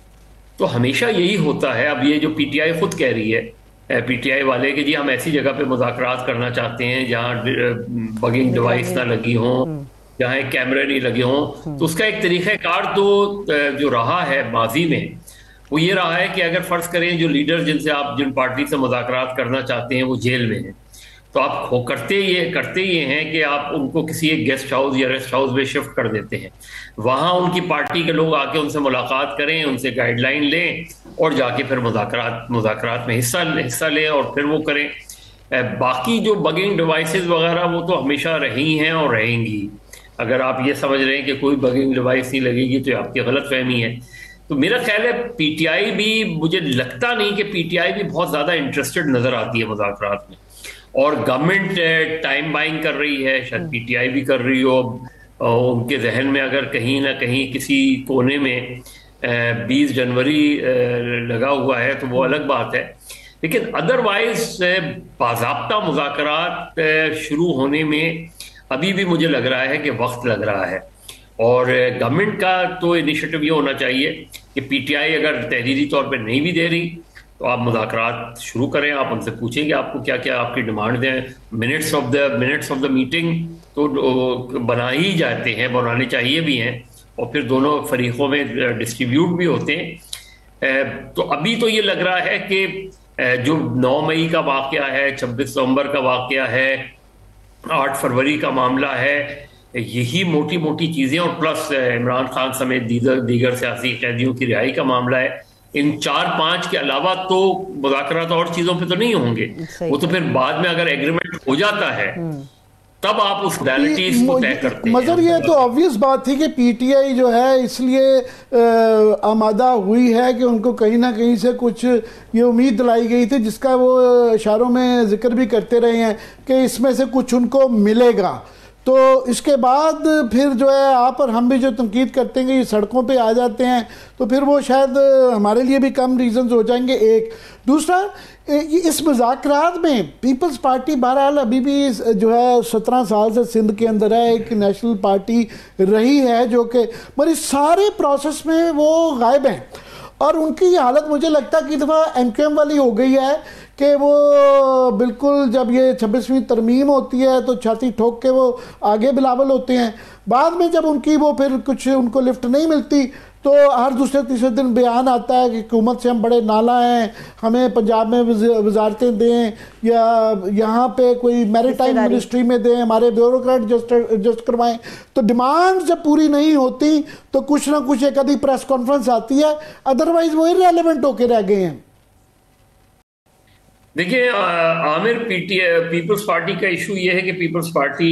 S4: تو ہمیشہ یہی ہوتا ہے۔ اب یہ جو پی ٹی آئی خود کہہ رہی ہے، پی ٹی آئی والے کہ جی ہم ایسی جگہ پہ مذاکرات کرنا چاہتے ہیں جہاں بگنگ ڈیوائس نہ لگی ہوں، جہاں ایک کیمرے نہیں لگے ہوں، تو اس کا ایک طریقہ کار تو جو رہا ہے ماضی میں وہ یہ رہا ہے کہ اگر فرض کریں جو لیڈر جن پارٹی سے مذاکرات کرنا چاہتے ہیں وہ جیل میں ہیں تو آپ کرتے یہ ہیں کہ آپ ان کو کسی ایک گیسٹ ہاؤس یا ریسٹ ہاؤس میں شفٹ کر دیتے ہیں، وہاں ان کی پارٹی کے لوگ آ کے ان سے ملاقات کریں، ان سے گائیڈ لائن لیں اور جا کے پھر مذاکرات میں حصہ لیں اور پھر وہ کریں۔ باقی جو بگنگ ڈیوائسز وغیرہ وہ تو ہمیشہ رہی ہیں اور رہیں گی۔ اگر آپ یہ سمجھ رہے ہیں کہ کوئی بگنگ ڈیوائس نہیں لگے گی تو آپ کی غلط فہمی ہے۔ تو میرا خیال ہے پی ٹی آئی بھی، مجھے لگتا نہیں کہ پی ٹی آئی بھی بہت زیادہ انٹرسٹڈ نظر آتی ہے مذاکرات میں، اور گورنمنٹ ٹائم بائنگ کر رہی ہے، شاید پی ٹی آئی بھی کر رہی ہو، ان کے ذہن میں اگر کہیں نہ کہیں کسی کونے میں 20 جنوری لگا ہوا ہے تو وہ الگ بات ہے، لیکن ادروائز باضابطہ مذاکرات شروع ہونے میں ابھی بھی مجھے لگ رہا ہے کہ وقت لگ رہا ہے، اور گورنمنٹ کا تو انیشیٹو یہ ہونا چاہیے کہ پی ٹی آئی اگر تحریری طور پہ نہیں بھی دے رہی تو آپ مذاکرات شروع کریں، آپ ان سے پوچھیں کہ آپ کو کیا کیا آپ کی ڈیمانڈ ہیں، منٹس آف دا میٹنگ تو بنا ہی جاتے ہیں، بنانے چاہیے بھی ہیں، اور پھر دونوں فریقوں میں ڈسٹریبیوٹ بھی ہوتے ہیں۔ تو ابھی تو یہ لگ رہا ہے کہ جو 9 مئی کا واقعہ ہے، 26 نومبر کا واقعہ ہے، 8 فروری کا معاملہ ہے، یہی موٹی چیزیں، اور پلس عمران خان سمیت دیگر سیاسی قیدیوں کی رہائی کا معاملہ ہے، ان 4-5 کے علاوہ تو مذاکرات اور چیزوں پہ تو نہیں ہوں گے، وہ تو پھر بعد میں اگر ایگریمنٹ ہو جاتا ہے تب آپ اس ڈائلٹیز کو طے کرتے ہیں۔
S2: مگر یہ تو آبویس بات تھی کہ پی ٹی آئی جو ہے اس لیے آمادہ ہوئی ہے کہ ان کو کہیں نہ کہیں سے کچھ یہ امید دلائی گئی تھی، جس کا وہ اشاروں میں ذکر بھی کرتے رہے ہیں کہ اس میں سے کچھ ان کو ملے گا، تو اس کے بعد پھر جو ہے آپ اور ہم بھی جو تنقید کرتے ہیں کہ یہ سڑکوں پہ آ جاتے ہیں تو پھر وہ شاید ہمارے لیے بھی کم ریزنز ہو جائیں گے۔ ایک دوسرا، اس مذاکرات میں پیپلز پارٹی بہرحال ابھی بھی جو ہے 17 سال سے سندھ کے اندر ہے، ایک نیشنل پارٹی رہی ہے جو کہ مگر اس سارے پروسیس میں وہ غائب ہیں، اور ان کی یہ حالت مجھے لگتا ہے کہ دفعہ ایم کیو ایم والی ہو گئی ہے کہ وہ بالکل جب یہ 26ویں ترمیم ہوتی ہے تو چھاتی ٹھوک کے وہ آگے بلاول ہوتے ہیں، بعد میں جب ان کی وہ پھر کچھ ان کو لفٹ نہیں ملتی تو ہر دوسرے تیسرے دن بیان آتا ہے کہ حکومت سے ہم بڑے نالاں ہیں، ہمیں پنجاب میں وزارتیں دیں یا یہاں پہ کوئی میریٹائم منسٹری میں دیں، ہمارے بیوروکریٹ ایڈجسٹ کروائیں۔ تو ڈیمانڈ جب پوری نہیں ہوتی تو کچھ نہ کچھ ایک آدھی پریس کانفرنس آتی ہے، ادروائز وہ ارریلیونٹ ہو کے رہ گئے ہیں۔
S4: دیکھیں عامر، پیپلز پارٹی کا ایشو یہ ہے کہ پیپلز پارٹی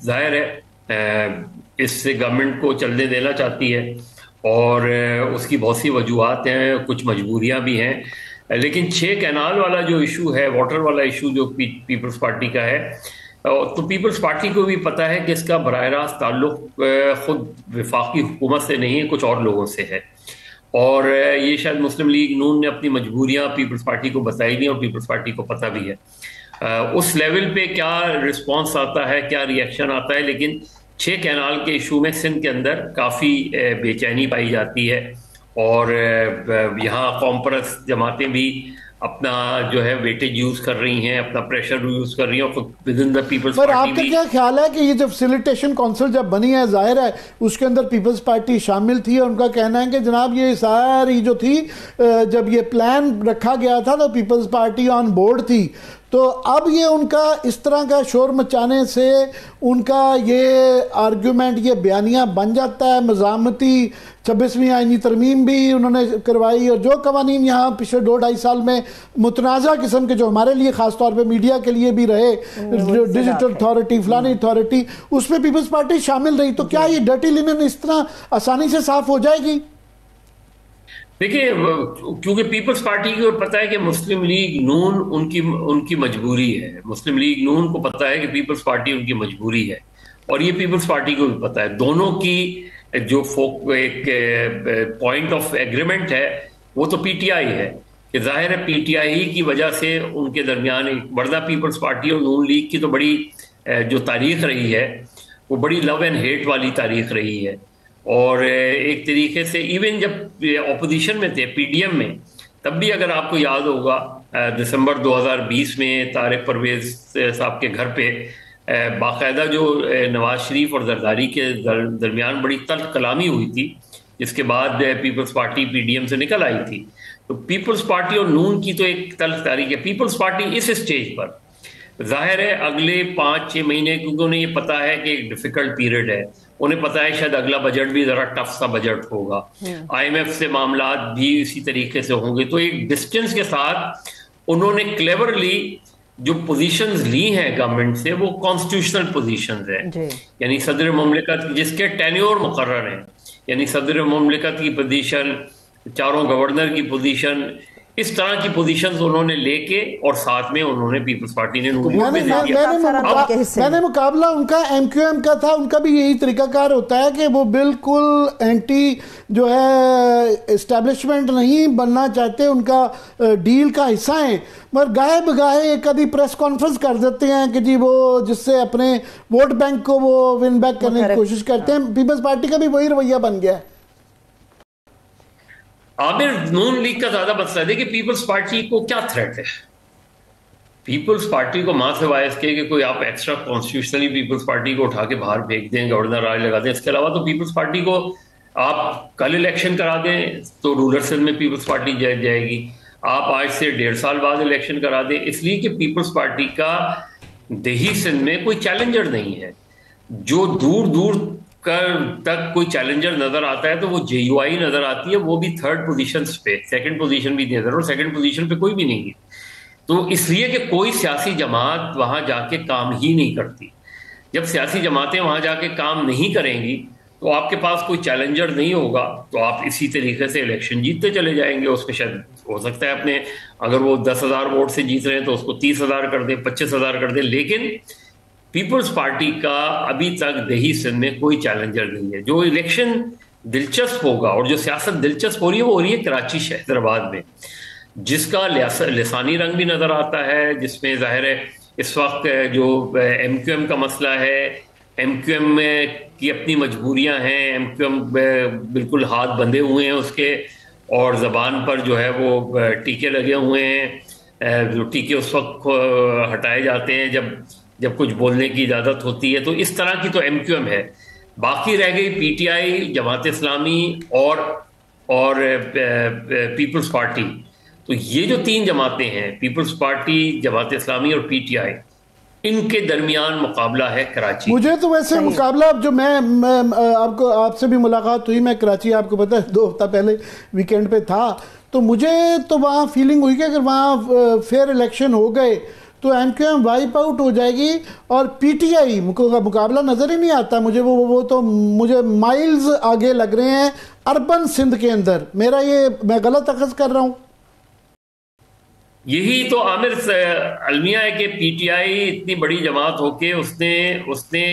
S4: ظاہر ہے اس سے گورنمنٹ کو چلنے دینا چاہتی ہے، اور اس کی بہت سی وجوہات ہیں، کچھ مجبوریاں بھی ہیں، لیکن 6 کینال والا جو ایشو ہے، واٹر والا ایشو جو پیپلز پارٹی کا ہے، تو پیپلز پارٹی کو بھی پتہ ہے کہ اس کا براہ راست تعلق خود وفاقی حکومت سے نہیں ہے، کچھ اور لوگوں سے ہے، اور یہ شاید مسلم لیگ نون نے اپنی مجبوریاں پیپلز پارٹی کو بتائی دی اور پیپلز پارٹی کو پتہ بھی ہے۔ اس لیول پہ کیا رسپانس آتا ہے، کیا ری ایکشن آتا ہے، لیکن 6 کینال کے ایشو میں سندھ کے اندر کافی بے چینی پائی جاتی ہے، اور یہاں قوم پرست جماعتیں بھی اپنا جو ہے ویٹیج یوز کر رہی ہیں, اپنا پریشر یوز کر رہی ہیں, اور ود ان دا پیپلز
S2: پر آپ
S4: پارٹی
S2: کا
S4: بھی.
S2: کیا خیال ہے کہ یہ جب فیسیلیٹیشن کونسل جب بنی ہے, ظاہر ہے اس کے اندر پیپلز پارٹی شامل تھی, اور ان کا کہنا ہے کہ جناب یہ ساری جو تھی جب یہ پلان رکھا گیا تھا تو پیپلز پارٹی آن بورڈ تھی, تو اب یہ ان کا اس طرح کا شور مچانے سے ان کا یہ آرگیومنٹ, یہ بیانیہ بن جاتا ہے مزاحمتی. 26ویں آئینی ترمیم بھی انہوں نے کروائی, اور جو قوانین یہاں پچھلے 2-2.5 سال میں متنازع قسم کے جو ہمارے لیے خاص طور پہ میڈیا کے لیے بھی رہے, ڈیجیٹل اتھارٹی فلانی اتھارٹی, اس میں پیپلز پارٹی شامل رہی, تو کیا یہ ڈرٹی لینن اس طرح آسانی سے صاف ہو جائے گی؟
S4: دیکھیے, کیونکہ پیپلز پارٹی کو پتہ ہے کہ مسلم لیگ نون ان کی مجبوری ہے. مسلم لیگ نون کو پتہ ہے کہ پیپلز پارٹی ان کی مجبوری ہے, اور یہ پیپلز پارٹی کو بھی پتہ ہے. دونوں کی جو ایک پوائنٹ آف ایگریمنٹ ہے وہ تو پی ٹی آئی ہے, کہ ظاہر ہے پی ٹی آئی کی وجہ سے ان کے درمیان ایک ورنہ پیپلز پارٹی اور نون لیگ کی تو بڑی جو تاریخ رہی ہے وہ بڑی لو اینڈ ہیٹ والی تاریخ رہی ہے. اور ایک طریقے سے ایون جب اپوزیشن میں تھے پی ڈی ایم میں, تب بھی اگر آپ کو یاد ہوگا دسمبر 2020 میں طارق پرویز صاحب کے گھر پہ باقاعدہ جو نواز شریف اور زرداری کے درمیان بڑی تلخ کلامی ہوئی تھی, جس کے بعد Peoples Party P D M سے نکل آئی تھی. تو پیپلز پارٹی اور نون کی تو ایک تلخ تاریخ ہے. پیپلز پارٹی اس اسٹیج پر ظاہر ہے اگلے 5-6 مہینے, کیونکہ انہیں یہ پتا ہے کہ ایک ڈیفیکلٹ پیریڈ ہے, انہیں پتا ہے شاید اگلا بجٹ بھی ذرا ٹف سا بجٹ ہوگا, آئی ایم ایف سے معاملات بھی اسی طریقے سے ہوں گے, تو ایک ڈسٹنس کے ساتھ انہوں نے کلیورلی جو پوزیشنز لی ہیں گورنمنٹ سے وہ کانسٹیٹیوشنل پوزیشنز ہیں. یعنی صدر مملکت جس کے ٹینیور مقرر ہیں, یعنی صدر مملکت کی پوزیشن, چاروں گورنر کی پوزیشن, اس طرح کی پوزیشنز انہوں نے لے کے, اور ساتھ میں انہوں نے پیپلز پارٹی نے
S2: میں نے مقابلہ ان کا ایم کیو ایم کا تھا, ان کا بھی یہی طریقہ کار ہوتا ہے کہ وہ بالکل اینٹی جو ہے اسٹیبلشمنٹ نہیں بننا چاہتے, ان کا ڈیل کا حصہ ہیں, مگر گاہے بگاہے ایک آدھی پریس کانفرنس کر دیتے ہیں کہ جی وہ جس سے اپنے ووٹ بینک کو وہ ون بیک کرنے کی کوشش کرتے ہیں. پیپلز پارٹی کا بھی وہی رویہ بن گیا ہے.
S4: عامر, نون لیگ کا زیادہ مسئلہ ہے کہ پیپلز پارٹی کو کیا تھریٹ ہے. پیپلز پارٹی کو ماں سے وائز کے کہ کوئی آپ ایکسٹرا کانسٹیٹیوشنلی پیپلز پارٹی کو اٹھا کے باہر پھینک دیں, گورنر راج لگا دیں, اس کے علاوہ تو پیپلز پارٹی کو آپ کل الیکشن کرا دیں تو رولر سندھ میں پیپلز پارٹی جائے گی, آپ آج سے 1.5 سال بعد الیکشن کرا دیں, اس لیے کہ پیپلز پارٹی کا دیہی سندھ میں کوئی چیلنجر نہیں ہے. جو دور دور تک کوئی چیلنجر نظر آتا ہے تو وہ جے یو آئی نظر آتی ہے, وہ بھی 3rd پوزیشن پہ, 2nd پوزیشن بھی نظر, اور 2nd پوزیشن پہ کوئی بھی نہیں ہے. تو اس لیے کہ کوئی سیاسی جماعت وہاں جا کے کام ہی نہیں کرتی. جب سیاسی جماعتیں وہاں جا کے کام نہیں کریں گی تو آپ کے پاس کوئی چیلنجر نہیں ہوگا, تو آپ اسی طریقے سے الیکشن جیتتے چلے جائیں گے. اس پہ شاید ہو سکتا ہے اپنے اگر وہ 10,000 ووٹ سے جیت رہے ہیں تو اس کو 30,000 کر دیں, 25,000 کر دیں, لیکن پیپلز پارٹی کا ابھی تک دیہی سندھ میں کوئی چیلنجر نہیں ہے. جو الیکشن دلچسپ ہوگا اور جو سیاست دلچسپ ہو رہی ہے وہ ہو رہی ہے کراچی حیدرآباد میں, جس کا لسانی رنگ بھی نظر آتا ہے, جس میں ظاہر ہے اس وقت جو ایم کیو ایم کا مسئلہ ہے, ایم کیو ایم کی اپنی مجبوریاں ہیں, ایم کیو ایم بالکل ہاتھ بندھے ہوئے ہیں اس کے, اور زبان پر جو ہے وہ ٹیکے لگے ہوئے ہیں. جو ٹیکے اس وقت ہٹائے جاتے ہیں جب کچھ بولنے کی اجازت ہوتی ہے. تو اس طرح کی تو ایم کیو ایم ہے. باقی رہ گئی P T I, Jamaat Islami اور پیپلز پارٹی. تو یہ جو 3 جماعتیں ہیں, پیپلز پارٹی, جماعت اسلامی اور پی ٹی آئی, ان کے درمیان مقابلہ ہے کراچی.
S2: مجھے تو ویسے مقابلہ جو میں آپ سے بھی ملاقات ہوئی, میں کراچی آپ کو پتہ ہے 2 ہفتہ پہلے ویکینڈ پہ تھا, تو مجھے تو وہاں فیلنگ ہوئی کہ اگر وہاں فیئر الیکشن ہو گئے تو M Q M wipe out ہو جائے گی, اور پی ٹی آئی کا مقابلہ نظر ہی نہیں آتا مجھے. وہ تو مجھے مائلز آگے لگ رہے ہیں اربن سندھ کے اندر. میں غلط اخذ کر رہا ہوں؟
S4: یہی تو عامر المیہ ہے کہ پی ٹی آئی اتنی بڑی جماعت ہو کے اس نے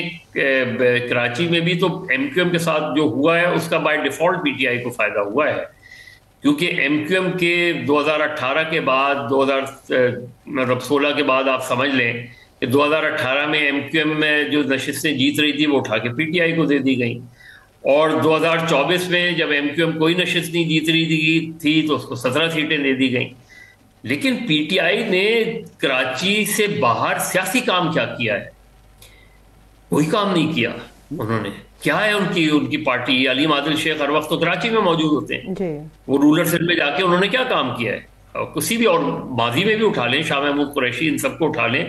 S4: کراچی میں بھی تو ایم کیو ایم کے ساتھ جو ہوا ہے اس کا by default P T I کو فائدہ ہوا ہے, کیونکہ ایم کیو ایم کے 2018 کے بعد 2016 کے بعد آپ سمجھ لیں کہ 2018 میں ایم کیو ایم میں جو نشستیں جیت رہی تھی وہ اٹھا کے پی ٹی آئی کو دے دی گئیں, اور 2024 میں جب ایم کیو ایم کوئی نشست نہیں جیت رہی تھی تو اس کو 17 سیٹیں دے دی گئیں. لیکن پی ٹی آئی نے کراچی سے باہر سیاسی کام کیا کیا ہے؟ کوئی کام نہیں کیا انہوں نے. کیا ہے ان کی پارٹی؟ علیم عادل شیخ ہر وقت تو کراچی میں موجود ہوتے ہیں. وہ رولر سیل میں جا کے انہوں نے کیا کام کیا ہے؟ کسی بھی اور ماضی میں بھی اٹھا لیں، شاہ محمود قریشی، ان سب کو اٹھا لیں.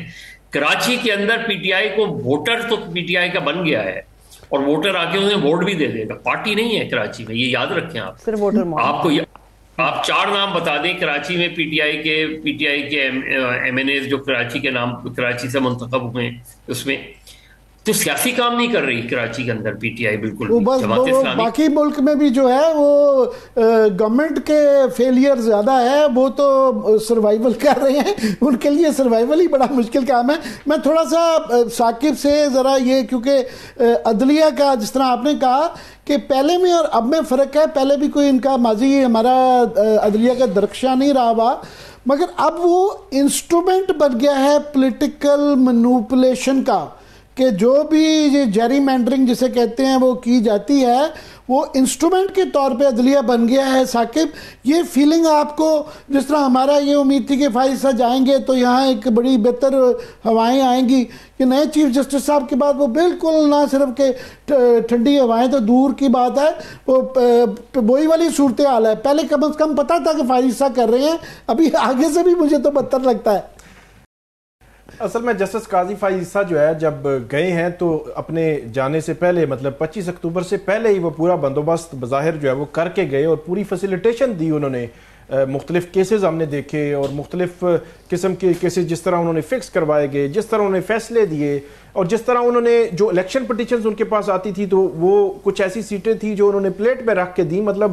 S4: کراچی کے اندر پی ٹی آئی کو ووٹر تو پی ٹی آئی کا بن گیا ہے، اور ووٹر آ کے انہیں ووٹ بھی دے دے گا. پارٹی نہیں ہے کراچی میں، یہ یاد رکھیں آپ. آپ کو آپ 4 نام بتا دیں کراچی میں پی ٹی آئی کے ایم این ایز جو کراچی کے نام کراچی سے منتخب ہوئے، اس میں تو سیاسی کام نہیں کر رہی کراچی کے اندر پی ٹی آئی بالکل.
S2: باقی ملک میں بھی جو ہے وہ گورنمنٹ کے فیلئر زیادہ ہے، وہ تو سروائیول کر رہے ہیں، ان کے لیے سروائیول ہی بڑا مشکل کام ہے. میں تھوڑا سا ثاقب سے ذرا یہ، کیونکہ عدلیہ کا جس طرح آپ نے کہا کہ پہلے میں اور اب میں فرق ہے، پہلے بھی کوئی ان کا ماضی ہمارا عدلیہ کا درخشاں نہیں رہا ہوا، مگر اب وہ انسٹرومنٹ بن گیا ہے پولیٹیکل مینوپولیشن کا، کہ جو بھی یہ جیری مینڈرنگ جسے کہتے ہیں وہ کی جاتی ہے، وہ انسٹرومنٹ کے طور پہ عدلیہ بن گیا ہے. ثاقب، یہ فیلنگ آپ کو، جس طرح ہمارا یہ امید تھی کہ فائز صاحب جائیں گے تو یہاں ایک بڑی بہتر ہوائیں آئیں گی، کہ نئے چیف جسٹس صاحب کے بعد وہ بالکل نہ صرف کہ ٹھنڈی ہوائیں تو دور کی بات ہے، وہ وہی والی صورتحال ہے. پہلے کم از کم پتہ تھا کہ فائز صاحب کر رہے ہیں، ابھی آگے سے بھی مجھے تو بدتر لگتا ہے.
S3: اصل میں جسٹس قاضی فائز عیسیٰ جو ہے جب گئے ہیں تو اپنے جانے سے پہلے، مطلب 25 اکتوبر سے پہلے ہی وہ پورا بندوبست بظاہر جو ہے وہ کر کے گئے، اور پوری فیسیلیٹیشن دی انہوں نے. مختلف کیسز ہم نے دیکھے، اور مختلف قسم کے کیسز جس طرح انہوں نے فکس کروائے گئے، جس طرح انہوں نے فیصلے دیے، اور جس طرح انہوں نے جو الیکشن پٹیشنز ان کے پاس آتی تھی تو وہ کچھ ایسی سیٹیں تھی جو انہوں نے پلیٹ پہ رکھ کے دی، مطلب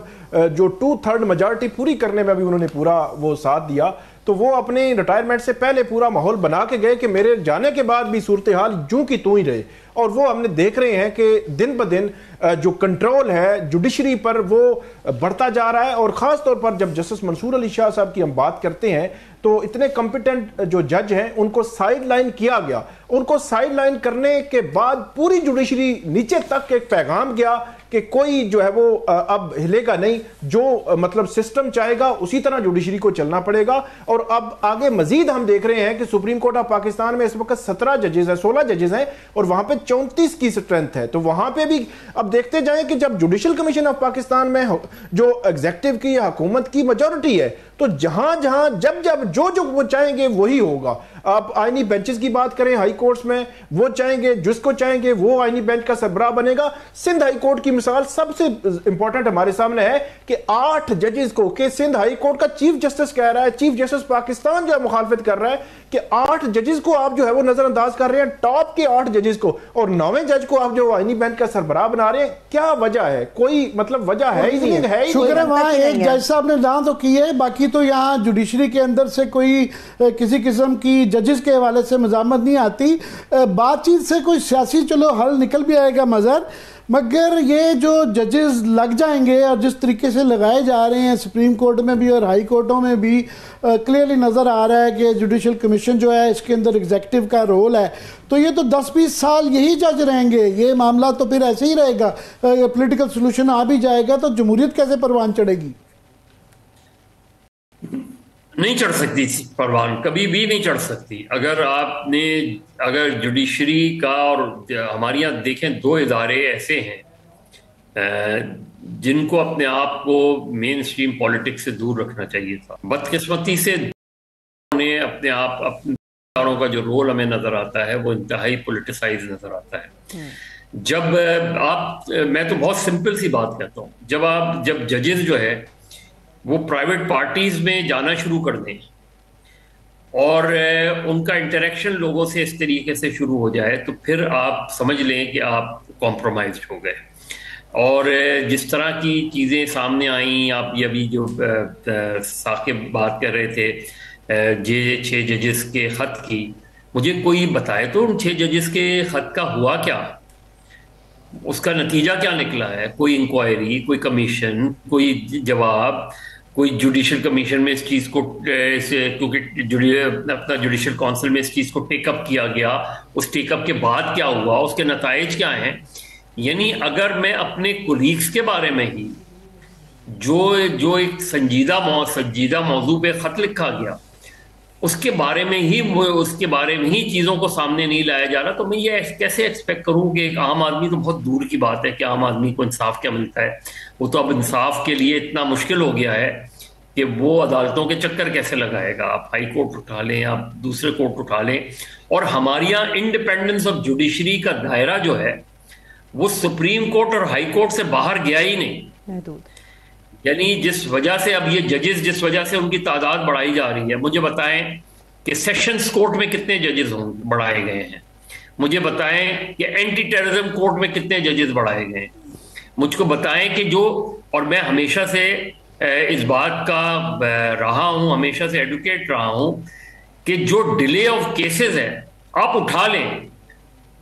S3: جو 2/3 میجارٹی پوری کرنے میں بھی انہوں نے پورا وہ ساتھ دیا. تو وہ اپنے ریٹائرمنٹ سے پہلے پورا ماحول بنا کے گئے کہ میرے جانے کے بعد بھی صورتحال جوں کی توں ہی رہے. اور وہ ہم نے دیکھ رہے ہیں کہ دن بدن جو کنٹرول ہے جوڈیشری پر وہ بڑھتا جا رہا ہے. اور خاص طور پر جب جسٹس منصور علی شاہ صاحب کی ہم بات کرتے ہیں تو اتنے کمپیٹنٹ جو جج ہیں ان کو سائیڈ لائن کیا گیا. ان کو سائیڈ لائن کرنے کے بعد پوری جوڈیشری نیچے تک ایک پیغام گیا کہ کوئی جو ہے وہ اب ہلے گا نہیں، جو مطلب سسٹم چاہے گا اسی طرح جوڈیشری کو چلنا پڑے گا. اور اب آگے مزید ہم دیکھ رہے ہیں کہ سپریم کورٹ آف پاکستان میں اس وقت 17 ججز ہیں، 16 ججز ہیں، اور وہاں پہ 34 کی سٹرینتھ ہے. تو وہاں پہ بھی اب دیکھتے جائیں کہ جب جوڈیشل کمیشن آف پاکستان میں جو ایگزیکٹو کی حکومت کی میجورٹی ہے تو جہاں جہاں جب جو وہ چاہیں گے وہی ہوگا. آپ آئینی بینچز کی بات کریں، ہائی کورٹس میں وہ چاہیں گے، جس کو چاہیں گے وہ آئینی بینچ کا سربراہ بنے گا. سندھ ہائی کورٹ کی مثال سب سے امپورٹنٹ ہمارے سامنے ہے کہ 8 ججز کو، کہ سندھ ہائی کورٹ کا چیف جسٹس کہہ رہا ہے، چیف جسٹس پاکستان جو ہے مخالفت کر رہا ہے کہ 8 ججز کو آپ جو ہے وہ نظر انداز کر رہے ہیں، ٹاپ کے 8 ججز کو، اور 9ویں جج کو آپ جو آئینی بینچ کا سربراہ بنا رہے ہیں. کیا وجہ ہے؟ کوئی مطلب وجہ ہے ہی نہیں. ہے
S2: شکر ہے وہاں ایک جج صاحب نے نہ تو کی ہے، باقی تو یہاں جوڈیشری کے اندر سے کوئی کسی قسم کی ججز کے حوالے سے مزاحمت نہیں آتی. بات چیت سے کوئی سیاسی چلو حل نکل بھی آئے گا مظہر، مگر یہ جو ججز لگ جائیں گے اور جس طریقے سے لگائے جا رہے ہیں سپریم کورٹ میں بھی اور ہائی کورٹوں میں بھی، کلیئرلی نظر آ رہا ہے کہ جوڈیشل کمیشن جو ہے اس کے اندر ایگزیکٹو کا رول ہے. تو یہ تو 10-20 سال یہی جج رہیں گے، یہ معاملہ تو پھر ایسے ہی رہے گا. پولیٹیکل سلوشن آ بھی جائے گا تو جمہوریت کیسے پروان چڑھے گی؟
S4: نہیں چڑھ سکتی پروان، کبھی بھی نہیں چڑھ سکتی. اگر جوڈیشری کا، اور ہمارے یہاں دیکھیں 2 ادارے ایسے ہیں جن کو اپنے آپ کو مین سٹریم پولیٹکس سے دور رکھنا چاہیے تھا. بدقسمتی سے انہیں اپنے اداروں کا جو رول ہمیں نظر آتا ہے وہ انتہائی پولیٹیسائز نظر آتا ہے. جب میں تو بہت سمپل سی بات کہتا ہوں، جب ججز جو ہے وہ پرائیویٹ پارٹیز میں جانا شروع کر دیں اور ان کا انٹریکشن لوگوں سے اس طریقے سے شروع ہو جائے تو پھر آپ سمجھ لیں کہ آپ کمپرومائز ہو گئے. اور جس طرح کی چیزیں سامنے آئیں، آپ یہ ابھی جو ثاقب بات کر رہے تھے 6 ججز کے خط کی، مجھے کوئی بتائے تو ان 6 ججز کے خط کا ہوا کیا، اس کا نتیجہ کیا نکلا ہے؟ کوئی انکوائری، کوئی کمیشن، کوئی جواب، کوئی جوڈیشل کمیشن میں اس چیز کو، کیونکہ اپنا جوڈیشل کونسل میں اس چیز کو ٹیک اپ کیا گیا، اس ٹیک اپ کے بعد کیا ہوا، اس کے نتائج کیا ہیں؟ یعنی اگر میں اپنے کولیگز کے بارے میں ہی جو ایک سنجیدہ موضوع پہ خط لکھا گیا اس کے بارے میں ہی چیزوں کو سامنے نہیں لایا جا رہا. تو میں یہ کیسے ایکسپیکٹ کروں کہ ایک عام آدمی، تو بہت دور کی بات ہے کہ عام آدمی کو انصاف کیا ملتا ہے. وہ تو اب انصاف کے لیے اتنا مشکل ہو گیا ہے کہ وہ عدالتوں کے چکر کیسے لگائے گا. آپ ہائی کورٹ اٹھا لیں، آپ دوسرے کورٹ اٹھا لیں، اور ہمارے یہاں انڈیپینڈنس آف جوڈیشری کا دائرہ جو ہے وہ سپریم کورٹ اور ہائی کورٹ سے باہر گیا ہی نہیں.
S1: محدود.
S4: یعنی جس وجہ سے اب یہ ججز، جس وجہ سے ان کی تعداد بڑھائی جا رہی ہے، مجھے بتائیں کہ سیشنز کورٹ میں کتنے ججز بڑھائے گئے ہیں. مجھے بتائیں کہ اینٹی ٹیررزم کورٹ میں کتنے ججز بڑھائے گئے ہیں. مجھ کو بتائیں کہ اور میں ہمیشہ سے اس بات کا رہا ہوں، ہمیشہ سے ایڈوکیٹ رہا ہوں کہ جو ڈیلے آف کیسز ہے آپ اٹھا لیں،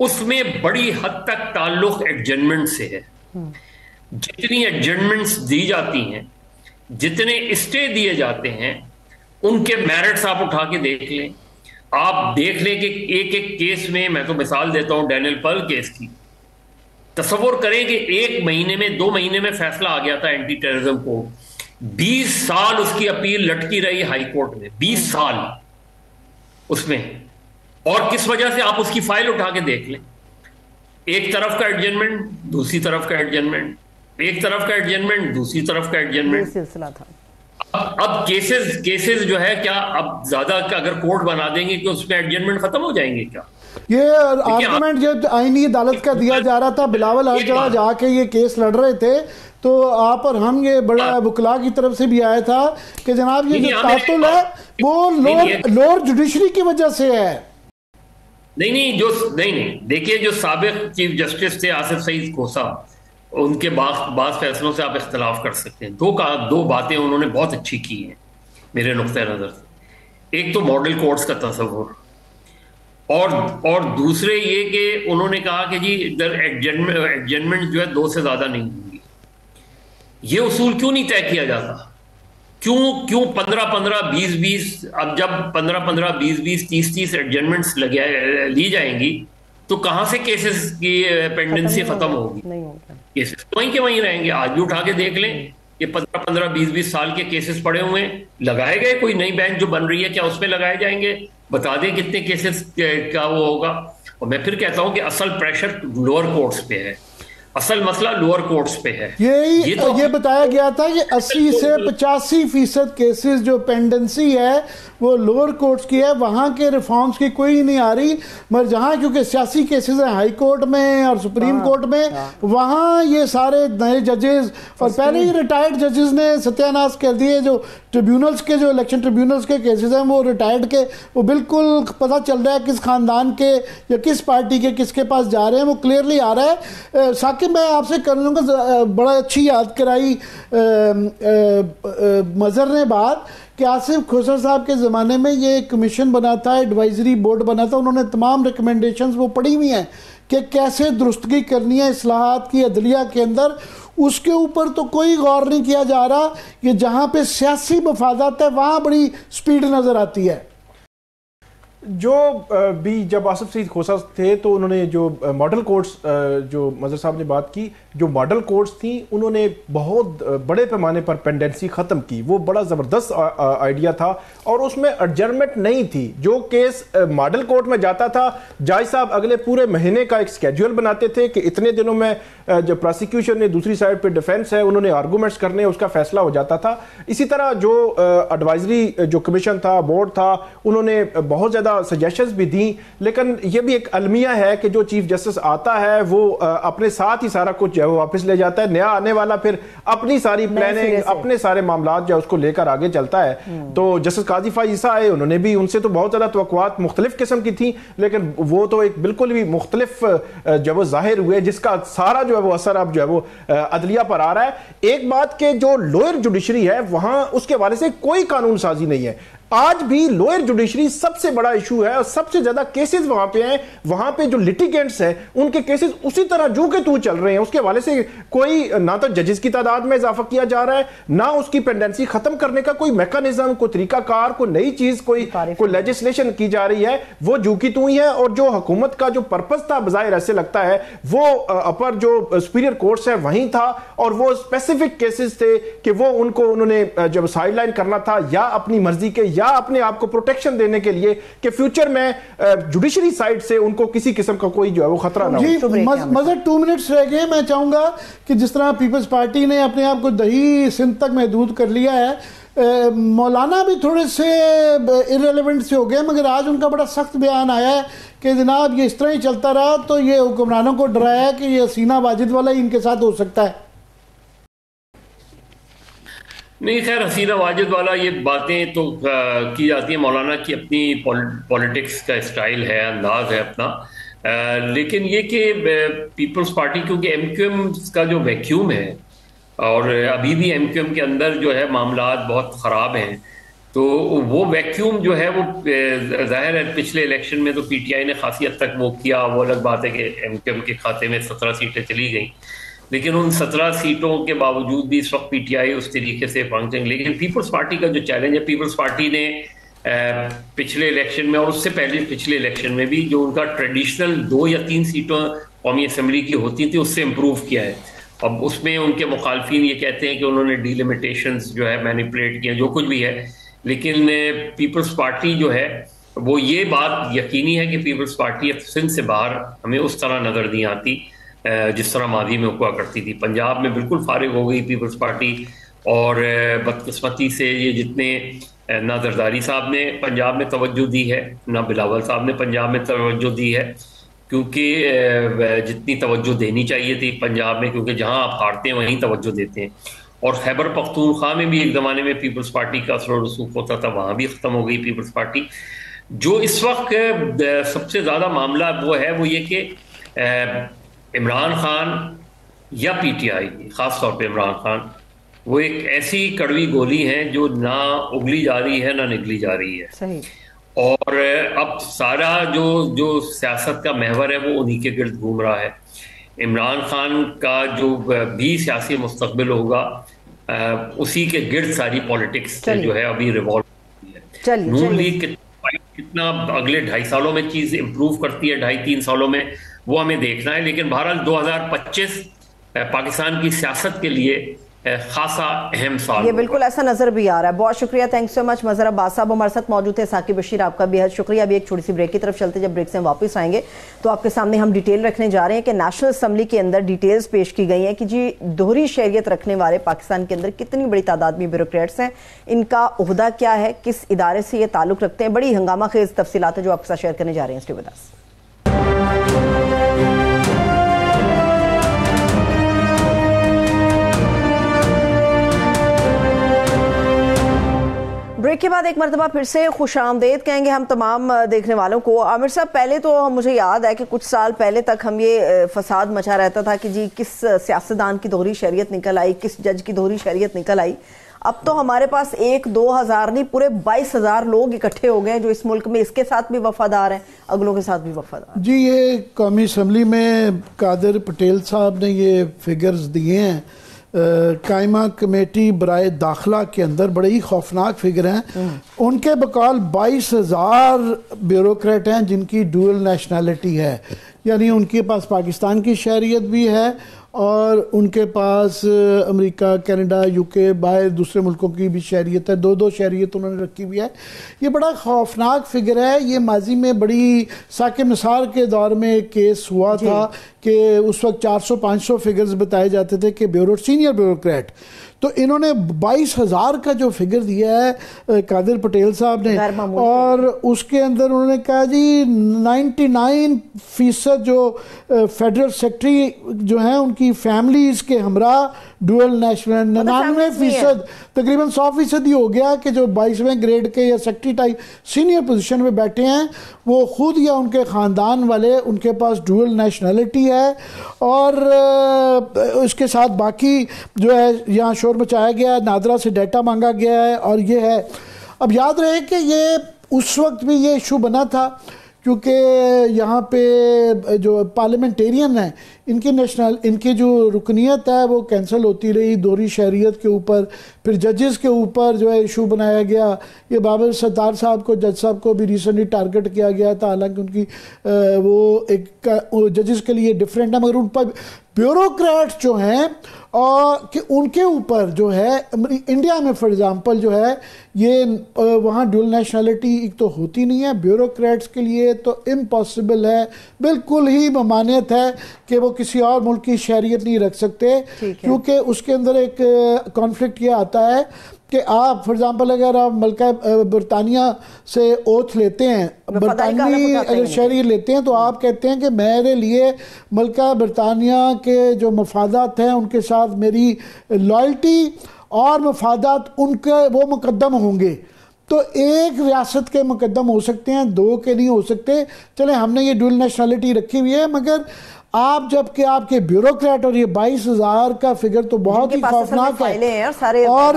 S4: اس میں بڑی حد تک تعلق ایڈجنمنٹ سے ہے. جتنی ایڈجنمنٹس دی جاتی ہیں، جتنے اسٹے دیے جاتے ہیں، ان کے میرٹس آپ اٹھا کے دیکھ لیں. آپ دیکھ لیں کہ ایک کیس میں، میں تو مثال دیتا ہوں ڈینیل پرل کیس کی، تصور کریں کہ 1 مہینے میں 2 مہینے میں فیصلہ آ گیا تھا اینٹی ٹیررزم کو. 20 سال اس کی اپیل لٹکی رہی ہائی کورٹ میں، 20 سال اس میں. اور کس وجہ سے؟ آپ اس کی فائل اٹھا کے دیکھ لیں. ایک طرف کا ایڈجنمنٹ، دوسری طرف کا ایڈجنمنٹ، ایک طرف کا ایڈجنمنٹ، دوسری طرف کا ایڈجنمنٹ.
S1: سلسلہ تھا.
S4: اب کیسز جو ہے، کیا اب زیادہ اگر کورٹ بنا دیں گے کہ اس میں ایڈجنمنٹ ختم ہو جائیں گے کیا؟
S2: یہ آرگومنٹ جب آئینی عدالت کا دیا جا رہا تھا، بلاول ہر جگہ جا کے یہ کیس لڑ رہے تھے، تو آپ اور ہم، یہ بڑا وکلا کی طرف سے بھی آیا تھا کہ جناب یہ جو تعطل ہے وہ لوور جوڈیشری کی وجہ سے ہے.
S4: نہیں دیکھیے، جو سابق چیف جسٹس تھے آصف سعید کھوسا، ان کے بعض فیصلوں سے آپ اختلاف کر سکتے ہیں. 2 باتیں انہوں نے بہت اچھی کی ہیں میرے نقطۂ نظر سے. ایک تو ماڈل کورٹس کا تصور، اور دوسرے یہ کہ انہوں نے کہا کہ جی ادھر ایڈجنمنٹ جو ہے 2 سے زیادہ نہیں ہوں گی. یہ اصول کیوں نہیں طے کیا جاتا؟ کیوں 15 20 اب جب 15 20 30 ایڈجنمنٹس لی جائیں گی تو کہاں سے کیسز کی پینڈنسی ختم ہوگی؟ کیسز وہیں کے وہیں رہیں گے. آج بھی اٹھا کے دیکھ لیں، یہ 15 20 سال کے کیسز پڑے ہوئے ہیں. لگائے گئے کوئی نئی بینچ جو بن رہی ہے، کیا اس پہ لگائے جائیں گے؟ بتا دیں کتنے کیسز کا وہ ہوگا. اور میں پھر کہتا ہوں کہ اصل پریشر لوور کورٹس پہ ہے، اصل مسئلہ لوور کورٹس پہ ہے.
S2: یہ بتایا گیا تھا کہ 80 سے 85% کیسز جو پینڈنسی ہے وہ لوور کورٹس کی ہے. وہاں کے ریفارمز کی کوئی نہیں آ رہی، مگر جہاں کیونکہ سیاسی کیسز ہیں ہائی کورٹ میں اور سپریم کورٹ میں، وہاں یہ سارے نئے ججز اور پہلے ہی ریٹائرڈ ججز نے ستیہ ناش کر دیے. جو ٹریبیونلز کے، جو الیکشن ٹریبیونلز کے کیسز ہیں وہ ریٹائرڈ کے، وہ بالکل پتہ چل رہا ہے کس خاندان کے یا کس پارٹی کے کس کے پاس جا رہے ہیں، وہ کلیئرلی آ رہا ہے. ثاقب، میں آپ سے کروں گا، بڑا اچھی یاد کرائی مظہر نے بات کہ آصف کھوسا صاحب کے زمانے میں یہ کمیشن بنا تھا، ایڈوائزری بورڈ بنا تھا. انہوں نے تمام ریکمنڈیشنز وہ پڑھی ہوئی ہیں کہ کیسے درستگی کرنی ہے اصلاحات کی عدلیہ کے اندر. اس کے اوپر تو کوئی غور نہیں کیا جا رہا کہ جہاں پہ سیاسی مفادات ہے وہاں بڑی سپیڈ نظر آتی ہے.
S3: جو بھی جب آصف سعید کھوسا تھے تو انہوں نے جو ماڈل کورٹس، جو مظہر صاحب نے بات کی، جو ماڈل کورٹس تھیں انہوں نے بہت بڑے پیمانے پر پینڈنسی ختم کی. وہ بڑا زبردست آئیڈیا تھا اور اس میں ایڈجرمنٹ نہیں تھی. جو کیس ماڈل کورٹ میں جاتا تھا، جج صاحب اگلے پورے مہینے کا ایک سکیڈول بناتے تھے کہ اتنے دنوں میں جو پراسیکیوشن نے، دوسری سائڈ پہ ڈیفینس ہے، انہوں نے آرگومنٹس کرنے، اس کا فیصلہ ہو جاتا تھا. اسی طرح جو ایڈوائزری جو کمیشن تھا، بورڈ تھا، انہوں نے بہت زیادہ سجیشنز بھی دیں. لیکن یہ بھی ایک المیہ ہے کہ جو چیف جسٹس آتا ہے وہ اپنے ساتھ ہی سارا کچھ جو ہے وہ واپس لے جاتا ہے. نیا آنے والا پھر اپنی ساری پلاننگ، اپنے سارے معاملات جو ہے اس کو لے کر آگے چلتا ہے. تو جسٹس قاضی فائز عیسیٰ آئے، انہوں نے بھی، ان سے تو بہت زیادہ توقعات مختلف قسم کی تھیں، لیکن وہ تو ایک بالکل بھی مختلف جو وہ ظاہر ہوئے، جس کا سارا جو ہے وہ اثر اب جو ہے وہ عدلیہ پر آ رہا ہے. ایک بات کہ جو لوئر جوڈیشری ہے وہاں اس کے حوالے سے کوئی قانون سازی نہیں ہے. آج بھی لوئر جوڈیشری سب سے بڑا ایشو ہے اور سب سے زیادہ کیسز وہاں پہ ہیں. وہاں پہ جو لٹیگنٹس ہیں ان کے کیسز اسی طرح جو کہ تو چل رہے ہیں. اس کے حوالے سے کوئی نہ تو ججز کی تعداد میں اضافہ کیا جا رہا ہے، نہ اس کی پینڈنسی ختم کرنے کا کوئی میکانزم، کوئی طریقہ کار، کوئی نئی چیز، کوئی لیجسلیشن کی جا رہی ہے. وہ جو کی تو ہی ہے. اور جو حکومت کا جو پرپس تھا بظاہر ایسے لگتا ہے وہ اپر جو سپیریئر کورٹس ہے وہیں تھا، اور وہ اسپیسیفک کیسز تھے کہ وہ ان کو انہوں نے جب سائیڈ لائن کرنا تھا یا اپنی مرضی کے یا اپنے آپ کو پروٹیکشن دینے کے لیے کہ فیوچر میں جوڈیشری سائڈ سے ان کو کسی قسم کا کوئی جو ہے وہ خطرہ نہ ہو.
S2: جی مزید 2 منٹس رہ گئے. میں چاہوں گا کہ جس طرح پیپلز پارٹی نے اپنے آپ کو دہی سندھ تک محدود کر لیا ہے, مولانا بھی تھوڑے سے ارریلیونٹ سے ہو گئے, مگر آج ان کا بڑا سخت بیان آیا ہے کہ جناب یہ اس طرح ہی چلتا رہا تو یہ حکمرانوں کو ڈرایا ہے کہ یہ حسینہ واجد والا ہی ان کے ساتھ ہو سکتا ہے.
S4: نہیں خیر, حسینہ واجد والا یہ باتیں تو کی جاتی ہیں, مولانا کی اپنی پولیٹکس کا اسٹائل ہے, انداز ہے اپنا, لیکن یہ کہ پیپلز پارٹی کیونکہ ایم کیو ایم کا جو ویکیوم ہے اور ابھی بھی ایم کیو ایم کے اندر جو ہے معاملات بہت خراب ہیں, تو وہ ویکیوم جو ہے وہ ظاہر ہے پچھلے الیکشن میں تو پی ٹی آئی نے خاصی حد تک وہ کیا, وہ الگ بات ہے کہ ایم کیو ایم کے کھاتے میں 17 سیٹیں چلی گئیں, لیکن ان 17 سیٹوں کے باوجود بھی اس وقت پی ٹی آئی اس طریقے سے فنکشن. لیکن پیپلز پارٹی کا جو چیلنج ہے, پیپلز پارٹی نے پچھلے الیکشن میں اور اس سے پہلے پچھلے الیکشن میں بھی جو ان کا ٹریڈیشنل 2 یا 3 سیٹوں قومی اسمبلی کی ہوتی تھی اس سے امپروو کیا ہے. اب اس میں ان کے مخالفین یہ کہتے ہیں کہ انہوں نے ڈی لیمیٹیشنز جو ہے مینیپولیٹ کیا, جو کچھ بھی ہے, لیکن پیپلز پارٹی جو ہے وہ یہ بات یقینی ہے کہ پیپلز پارٹی سندھ سے باہر ہمیں اس طرح نظر نہیں آتی جس طرح ماضی میں ہوا کرتی تھی. پنجاب میں بالکل فارغ ہو گئی پیپلز پارٹی, اور بدقسمتی سے یہ جتنے نہ زرداری صاحب نے پنجاب میں توجہ دی ہے, نہ بلاول صاحب نے پنجاب میں توجہ دی ہے, کیونکہ جتنی توجہ دینی چاہیے تھی پنجاب میں, کیونکہ جہاں آپ ہارتے ہیں وہیں توجہ دیتے ہیں. اور خیبر پختونخوا میں بھی ایک زمانے میں پیپلز پارٹی کا اثر و رسوخ ہوتا تھا, وہاں بھی ختم ہو گئی پیپلز پارٹی. جو اس وقت سب سے زیادہ معاملہ وہ ہے وہ یہ کہ عمران خان یا پی ٹی آئی, خاص طور پہ عمران خان, وہ ایک ایسی کڑوی گولی ہیں جو نہ اگلی جا رہی ہے نہ نگلی جا رہی ہے.
S1: صحیح.
S4: اور اب سارا جو سیاست کا محور ہے وہ انہی کے گرد گھوم رہا ہے. عمران خان کا جو بھی سیاسی مستقبل ہوگا اسی کے گرد ساری پولیٹکس جو ہے ابھی ریوالو ہوئی ہے. نون لیگ کتنا اگلے 2.5 سالوں میں چیز امپروو کرتی ہے, 2.5-3 سالوں میں, وہ ہمیں دیکھنا ہے. لیکن بہرحال 2025 پاکستان کی سیاست کے لیے خاصا اہم سال.
S1: یہ بالکل ایسا نظر بھی آ رہا ہے. بہت شکریہ, تھینک سو مچ. مظہر عباس صاحب ہمارے ساتھ موجود تھے. ثاقب بشیر آپ کا بھی بہت شکریہ. ابھی ایک چھوٹی سی بریک کی طرف چلتے, جب بریک سے ہم واپس آئیں گے تو آپ کے سامنے ہم ڈیٹیل رکھنے جا رہے ہیں کہ نیشنل اسمبلی کے اندر ڈیٹیلز پیش کی گئی ہیں کہ جی دوہری شہریت رکھنے والے پاکستان کے اندر کتنی بڑی تعداد میں بیوروکریٹس ہیں, ان کا عہدہ کیا ہے, کس ادارے سے یہ تعلق رکھتے ہیں. بڑی ہنگامہ خیز تفصیلات ہے جو آپ کے ساتھ شیئر کرنے جا رہے ہیں. Stay with us. بریک کے بعد ایک مرتبہ پھر سے خوش آمدید کہیں گے ہم تمام دیکھنے والوں کو. عامر صاحب, پہلے تو مجھے یاد ہے کہ کچھ سال پہلے تک ہم یہ فساد مچا رہتا تھا کہ جی کس سیاستدان کی دوہری شہریت نکل آئی, کس جج کی دوہری شہریت نکل آئی. اب تو ہمارے پاس 1-2 ہزار نہیں, پورے 22,000 لوگ اکٹھے ہو گئے جو اس ملک میں اس کے ساتھ بھی وفادار ہیں, اگلوں کے ساتھ بھی وفادار.
S2: جی یہ قومی اسمبلی میں قادر پٹیل صاحب نے یہ فگرز دیے ہیں قائمہ کمیٹی برائے داخلہ کے اندر, بڑے ہی خوفناک فگر ہیں. ان کے بقول 22,000 بیوروکریٹ ہیں جن کی ڈوئل نیشنلٹی ہے, یعنی ان کے پاس پاکستان کی شہریت بھی ہے اور ان کے پاس امریکہ, کینیڈا, یو کے, باہر دوسرے ملکوں کی بھی شہریت ہے. 2 شہریت انہوں نے رکھی ہوئی ہے. یہ بڑا خوفناک فگر ہے. یہ ماضی میں بڑی ساکن نثار کے دور میں ایک کیس ہوا تھا کہ اس وقت 400-500 فگرز بتائے جاتے تھے کہ سینئر بیوروکریٹ, تو انہوں نے 22,000 کا جو فگر دیا ہے قادر پٹیل صاحب نے, اور اس کے اندر انہوں نے کہا جی 99% جو فیڈرل سیکرٹری جو ہیں ان کی فیملیز کے ہمراہ ڈوئل نیشنل, 99% تقریباً 100% ہی ہو گیا کہ جو 22ویں گریڈ کے یا سیکرٹری ٹائپ سینئر پوزیشن میں بیٹھے ہیں وہ خود یا ان کے خاندان والے ان کے پاس ڈوئل نیشنلٹی ہے. اور اس کے ساتھ باقی جو ہے یہاں شور مچایا گیا ہے, نادرا سے ڈیٹا مانگا گیا ہے, اور یہ ہے. اب یاد رہے کہ یہ اس وقت بھی یہ ایشو بنا تھا کیونکہ یہاں پہ جو پارلیمنٹیرین ہیں ان کی جو رکنیت ہے وہ کینسل ہوتی رہی دوہری شہریت کے اوپر. پھر ججز کے اوپر جو ہے ایشو بنایا گیا. یہ بابر ستار صاحب کو, جج صاحب کو بھی ریسنٹلی ٹارگٹ کیا گیا تھا, حالانکہ ان کی وہ ایک ججز کے لیے ڈیفرنٹ ہے, مگر ان پر بیوروکریٹ جو ہیں اور کہ ان کے اوپر جو ہے انڈیا میں فار ایگزامپل جو ہے یہ وہاں ڈیول نیشنلٹی ایک تو ہوتی نہیں ہے، بیوروکریٹس کے لیے تو امپاسبل ہے، بالکل ہی ممانعت ہے کہ وہ کسی اور ملک کی شہریت نہیں رکھ سکتے، کیونکہ اس کے اندر ایک کانفلکٹ یہ آتا ہے کہ آپ فار ایگزامپل اگر آپ ملکہ برطانیہ سے اوتھ لیتے ہیں، برطانوی اگر شہری لیتے ہیں، تو آپ کہتے ہیں کہ میرے لیے ملکہ برطانیہ کے جو مفادات ہیں ان کے ساتھ میری لائلٹی اور مفادات ان کے وہ مقدم ہوں گے. تو ایک ریاست کے مقدم ہو سکتے ہیں، دو کے نہیں ہو سکتے. چلیں ہم نے یہ ڈیول نیشنلٹی رکھی ہوئی ہے، مگر آپ جب کہ آپ کے بیوروکریٹ اور یہ 22,000 کا فگر تو بہت ہی خوفناک ہے، اور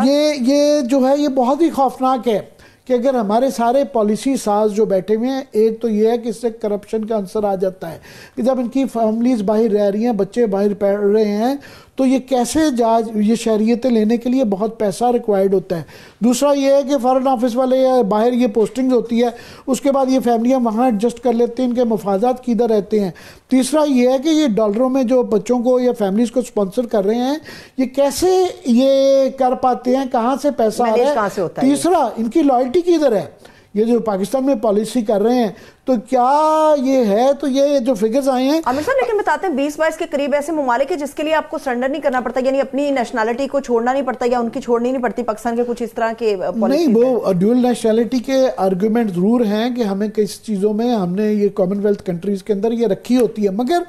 S2: یہ جو ہے یہ بہت ہی خوفناک ہے کہ اگر ہمارے سارے پالیسی ساز جو بیٹھے ہوئے ہیں، ایک تو یہ ہے کہ اس سے کرپشن کا عنصر آ جاتا ہے کہ جب ان کی فیملیز باہر رہ رہی ہیں، بچے باہر پڑھ رہے ہیں، تو یہ کیسے یہ شہریتیں لینے کے لیے بہت پیسہ ریکوائرڈ ہوتا ہے. دوسرا یہ ہے کہ فارن آفس والے باہر یہ پوسٹنگ ہوتی ہے، اس کے بعد یہ فیملیاں وہاں ایڈجسٹ کر لیتے ہیں، ان کے مفادات کدھر رہتے ہیں. تیسرا یہ ہے کہ یہ ڈالروں میں جو بچوں کو یا فیملیز کو سپانسر کر رہے ہیں، یہ کیسے یہ کر پاتے ہیں، کہاں سے پیسہ آ رہا ہے. تیسرا ان کی لائلٹی کدھر ہے. یہ جو پاکستان میں پالیسی کر رہے ہیں تو کیا یہ ہے، تو یہ جو فگرز آئے ہیں
S1: عامر صاحب، لیکن بتاتے ہیں 20-22 کے قریب ایسے ممالک ہیں جس کے لیے آپ کو سرنڈر نہیں کرنا پڑتا، یعنی اپنی نیشنلٹی کو چھوڑنا نہیں پڑتا یا ان کی چھوڑنی نہیں پڑتی. پاکستان کے کچھ اس طرح کے
S2: نہیں، وہ ڈیول نیشنلٹی کے آرگومنٹ ضرور ہیں کہ ہمیں کس چیزوں میں ہم نے یہ کامن ویلتھ کنٹریز کے اندر یہ رکھی ہوتی ہے، مگر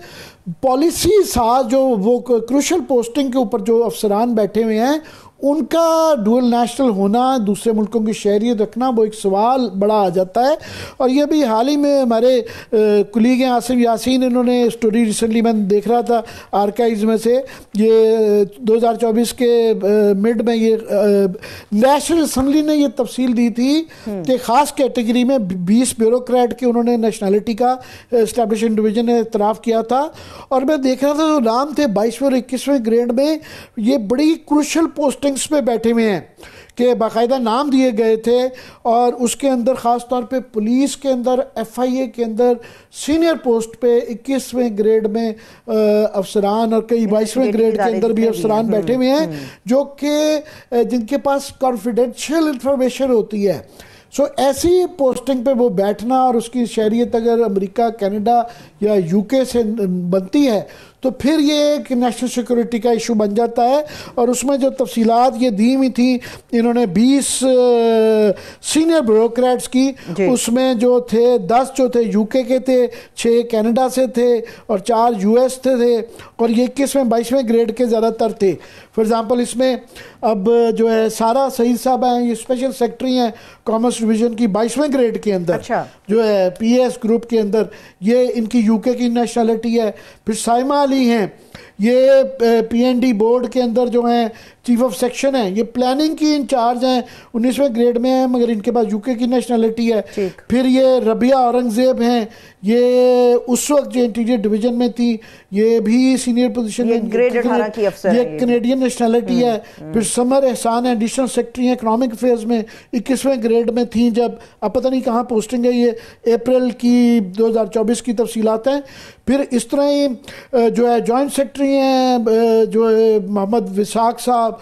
S2: پالیسی ساز جو وہ کروشل پوسٹنگ کے اوپر جو افسران بیٹھے ہوئے ہیں، ان کا ڈوئل نیشنل ہونا، دوسرے ملکوں کی شہریت رکھنا، وہ ایک سوال بڑا آ جاتا ہے. اور یہ بھی حال ہی میں ہمارے کلیگ ہیں آصف یاسین، انہوں نے اسٹوری ریسنٹلی میں دیکھ رہا تھا آرکائیوز میں سے، یہ 2024 کے مڈ میں یہ نیشنل اسمبلی نے یہ تفصیل دی تھی کہ خاص کیٹیگری میں 20 بیوروکریٹ کے انہوں نے نیشنلٹی کا اسٹیبلشمنٹ ڈویژن نے اعتراف کیا تھا. اور میں دیکھ رہا تھا جو نام تھے 22ویں اور 21ویں گریڈ میں، یہ بڑی کروشل پوسٹ پہ بیٹھے ہوئے ہیں کہ باقاعدہ نام دیے گئے تھے. اور اس کے اندر خاص طور پہ پولیس کے اندر، ایف آئی اے کے اندر سینئر پوسٹ پہ 21ویں گریڈ میں افسران، اور کئی 22ویں گریڈ کے اندر بھی افسران بیٹھے ہوئے ہیں جو کہ جن کے پاس کانفیڈینشیل انفارمیشن ہوتی ہے. سو ایسی پوسٹنگ پہ وہ بیٹھنا اور اس کی شہریت اگر امریکہ، کینیڈا یا یو کے سے بنتی ہے تو پھر یہ ایک نیشنل سیکورٹی کا ایشو بن جاتا ہے. اور اس میں جو تفصیلات یہ دی ہوئی تھی انہوں نے 20 سینئر بیوروکریٹس کی، اس میں جو تھے 10 جو تھے یو کے تھے، 6 کینیڈا سے تھے اور 4 یو ایس تھے، اور یہ 21ویں 22ویں گریڈ کے زیادہ تر تھے. فار ایگزامپل اس میں اب جو ہے سارا سعید صاحب ہیں، یہ اسپیشل سیکرٹری ہیں کامرس ڈویژن کی 22ویں گریڈ کے اندر، جو ہے پی ایس گروپ کے اندر، یہ ان کی یو کے کی نیشنلٹی ہے. پھر سائمہ علی ہیں، یہ پی این ڈی بورڈ کے اندر جو ہیں چیف آف سیکشن ہیں، یہ پلاننگ کی انچارج ہیں، 19ویں گریڈ میں ہیں مگر ان کے پاس یو کے کی نیشنلٹی ہے. پھر یہ ربیہ اورنگزیب ہیں، یہ اس وقت جو انٹیریئر ڈویژن میں تھی، یہ بھی سینئر پوزیشن میں، یہ کینیڈین نیشنلٹی ہے. پھر سمر احسان ہیں، ایڈیشنل سیکرٹری ہیں اکنامک افیئرز میں، 21ویں گریڈ میں تھیں جب، اب پتہ نہیں کہاں پوسٹنگ ہے، یہ اپریل کی 2024 کی تفصیلات ہیں. پھر اس طرح ہی جو ہے جوائنٹ سیکرٹری ہیں جو ہے محمد وساق صاحب،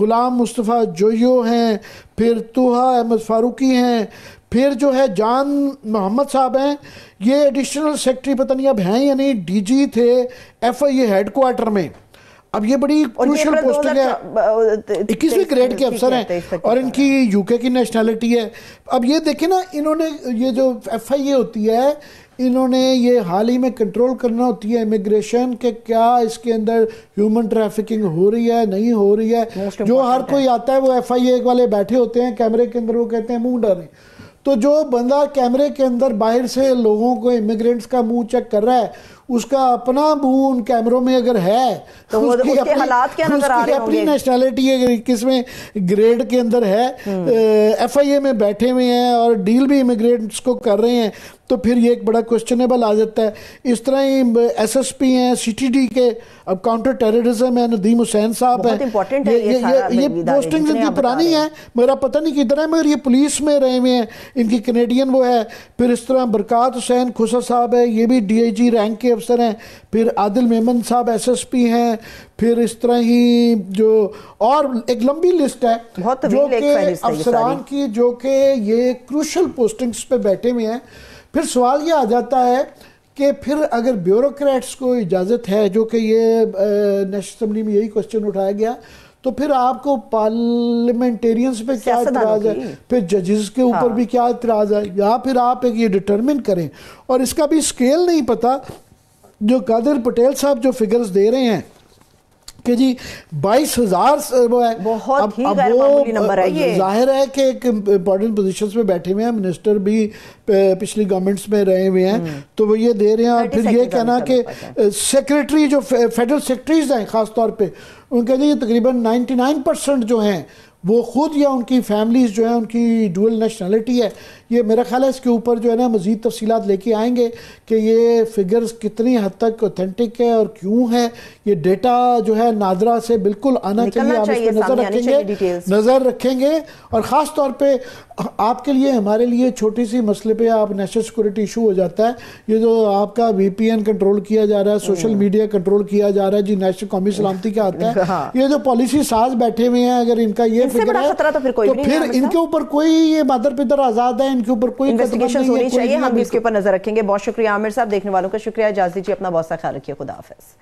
S2: غلام مصطفیٰ جویو ہیں، پھر توہا احمد فاروقی ہیں، پھر جو ہے جان محمد صاحب ہیں، یہ ایڈیشنل سیکرٹری پتہ نہیں اب ہیں یا نہیں، ڈی جی تھے ایف آئی اے ہیڈ کوارٹر میں. اب یہ بڑی کروشل پوسٹنگ ہے، 21ویں گریڈ کے افسر ہیں اور ان کی یو کے کی نیشنلٹی ہے. اب یہ دیکھیں نا، انہوں نے یہ جو ایف آئی اے ہوتی ہے، انہوں نے یہ حال ہی میں کنٹرول کرنا ہوتی ہے امیگریشن کہ کیا اس کے اندر ہیومن ٹریفکنگ ہو رہی ہے نہیں ہو رہی ہے. جو ہر کوئی آتا ہے وہ ایف آئی اے والے بیٹھے ہوتے ہیں کیمرے کے اندر، وہ کہتے ہیں منہ ڈریں. تو جو بندہ کیمرے کے اندر باہر سے لوگوں کو امیگرینٹس کا منہ چیک کر رہا ہے، اس کا اپنا منہ ان کیمروں میں اگر ہے تو اس کی اپنی نیشنلٹی اگر 21ویں گریڈ کے اندر ہے، ایف آئی اے میں بیٹھے ہوئے ہیں اور ڈیل بھی امیگرینٹس کو کر رہے ہیں، تو پھر یہ ایک بڑا کوسچنیبل آ جاتا ہے. اس طرح ہی ایس ایس پی ہیں سی ٹی ڈی کے، اب کاؤنٹر ٹیررزم ہے، ندیم حسین صاحب ہیں، یہ پوسٹنگ ان کی پرانی ہے میرا پتہ نہیں کدھر ہے، مگر یہ پولیس میں رہے ہوئے ہیں، ان کی کینیڈین وہ ہے. پھر اس طرح برکات حسین کھوسا صاحب ہے، یہ بھی ڈی آئی جی رینک کے افسر ہیں, پھر عادل میمن صاحب SSP ہیں, پھر اس طرح ہی جو اور ایک لمبی لسٹ ہے جو کہ افسران کی جو کہ یہ کروشل پوسٹنگز پہ بیٹھے ہوئے ہیں. پھر سوال یہ آ جاتا ہے کہ پھر اگر بیوروکریٹس کو اجازت ہے, جو کہ یہ نیشنل اسمبلی میں یہی کوسچن اٹھایا گیا, تو پھر آپ کو پارلیمنٹیرینز پہ کیا اعتراض ہے, پھر ججز کے اوپر بھی کیا اعتراض ہے, یا پھر آپ ایک یہ ڈٹرمن کریں. اور اس کا بھی سکیل نہیں پتا. جو قادر پٹیل صاحب جو فگرز دے رہے ہیں کہ جی 22,000 وہ ہے,
S1: بہت ہی غیر معمولی نمبر ہے یہ.
S2: ظاہر ہے کہ ایک امپورٹنٹ پوزیشنز پہ بیٹھے ہوئے ہیں, منسٹر بھی پچھلی گورنمنٹس میں رہے ہوئے ہیں, تو وہ یہ دے رہے ہیں. اور پھر یہ کہنا کہ سیکریٹری جو فیڈرل سیکریٹریز ہیں خاص طور پہ, ان کے لیے تقریباً 99% جو ہیں وہ خود یا ان کی فیملیز جو ہیں ان کی ڈوئل نیشنلٹی ہے. یہ میرا خیال ہے اس کے اوپر جو ہے نا مزید تفصیلات لے کے آئیں گے کہ یہ فگرز کتنی حد تک اوتھینٹک ہے اور کیوں ہے. یہ ڈیٹا جو ہے نادرا سے بالکل آنا چاہیے, آپ اس پہ نظر رکھیں گے. اور خاص طور پہ آپ کے لیے ہمارے لیے چھوٹی سی مسئلے پہ آپ نیشنل سیکورٹی ایشو ہو جاتا ہے. یہ جو آپ کا VPN کنٹرول کیا جا رہا ہے, سوشل میڈیا کنٹرول کیا جا رہا ہے, جی نیشنل قومی سلامتی کا آتا ہے. یہ جو پالیسی ساز بیٹھے ہوئے ہیں, اگر ان کا یہ فکر ہے تو پھر ان کے اوپر کوئی یہ مادر پدر آزاد ہے, ان کے اوپر کوئی
S1: انویسٹیگیشن ہونی چاہیے. ہم بھی اس کے اوپر نظر رکھیں گے. بہت شکریہ عامر صاحب. دیکھنے والوں کا شکریہ. اجازت دیجیے, اپنا بہت سا خیال رکھیے. خدا حافظ.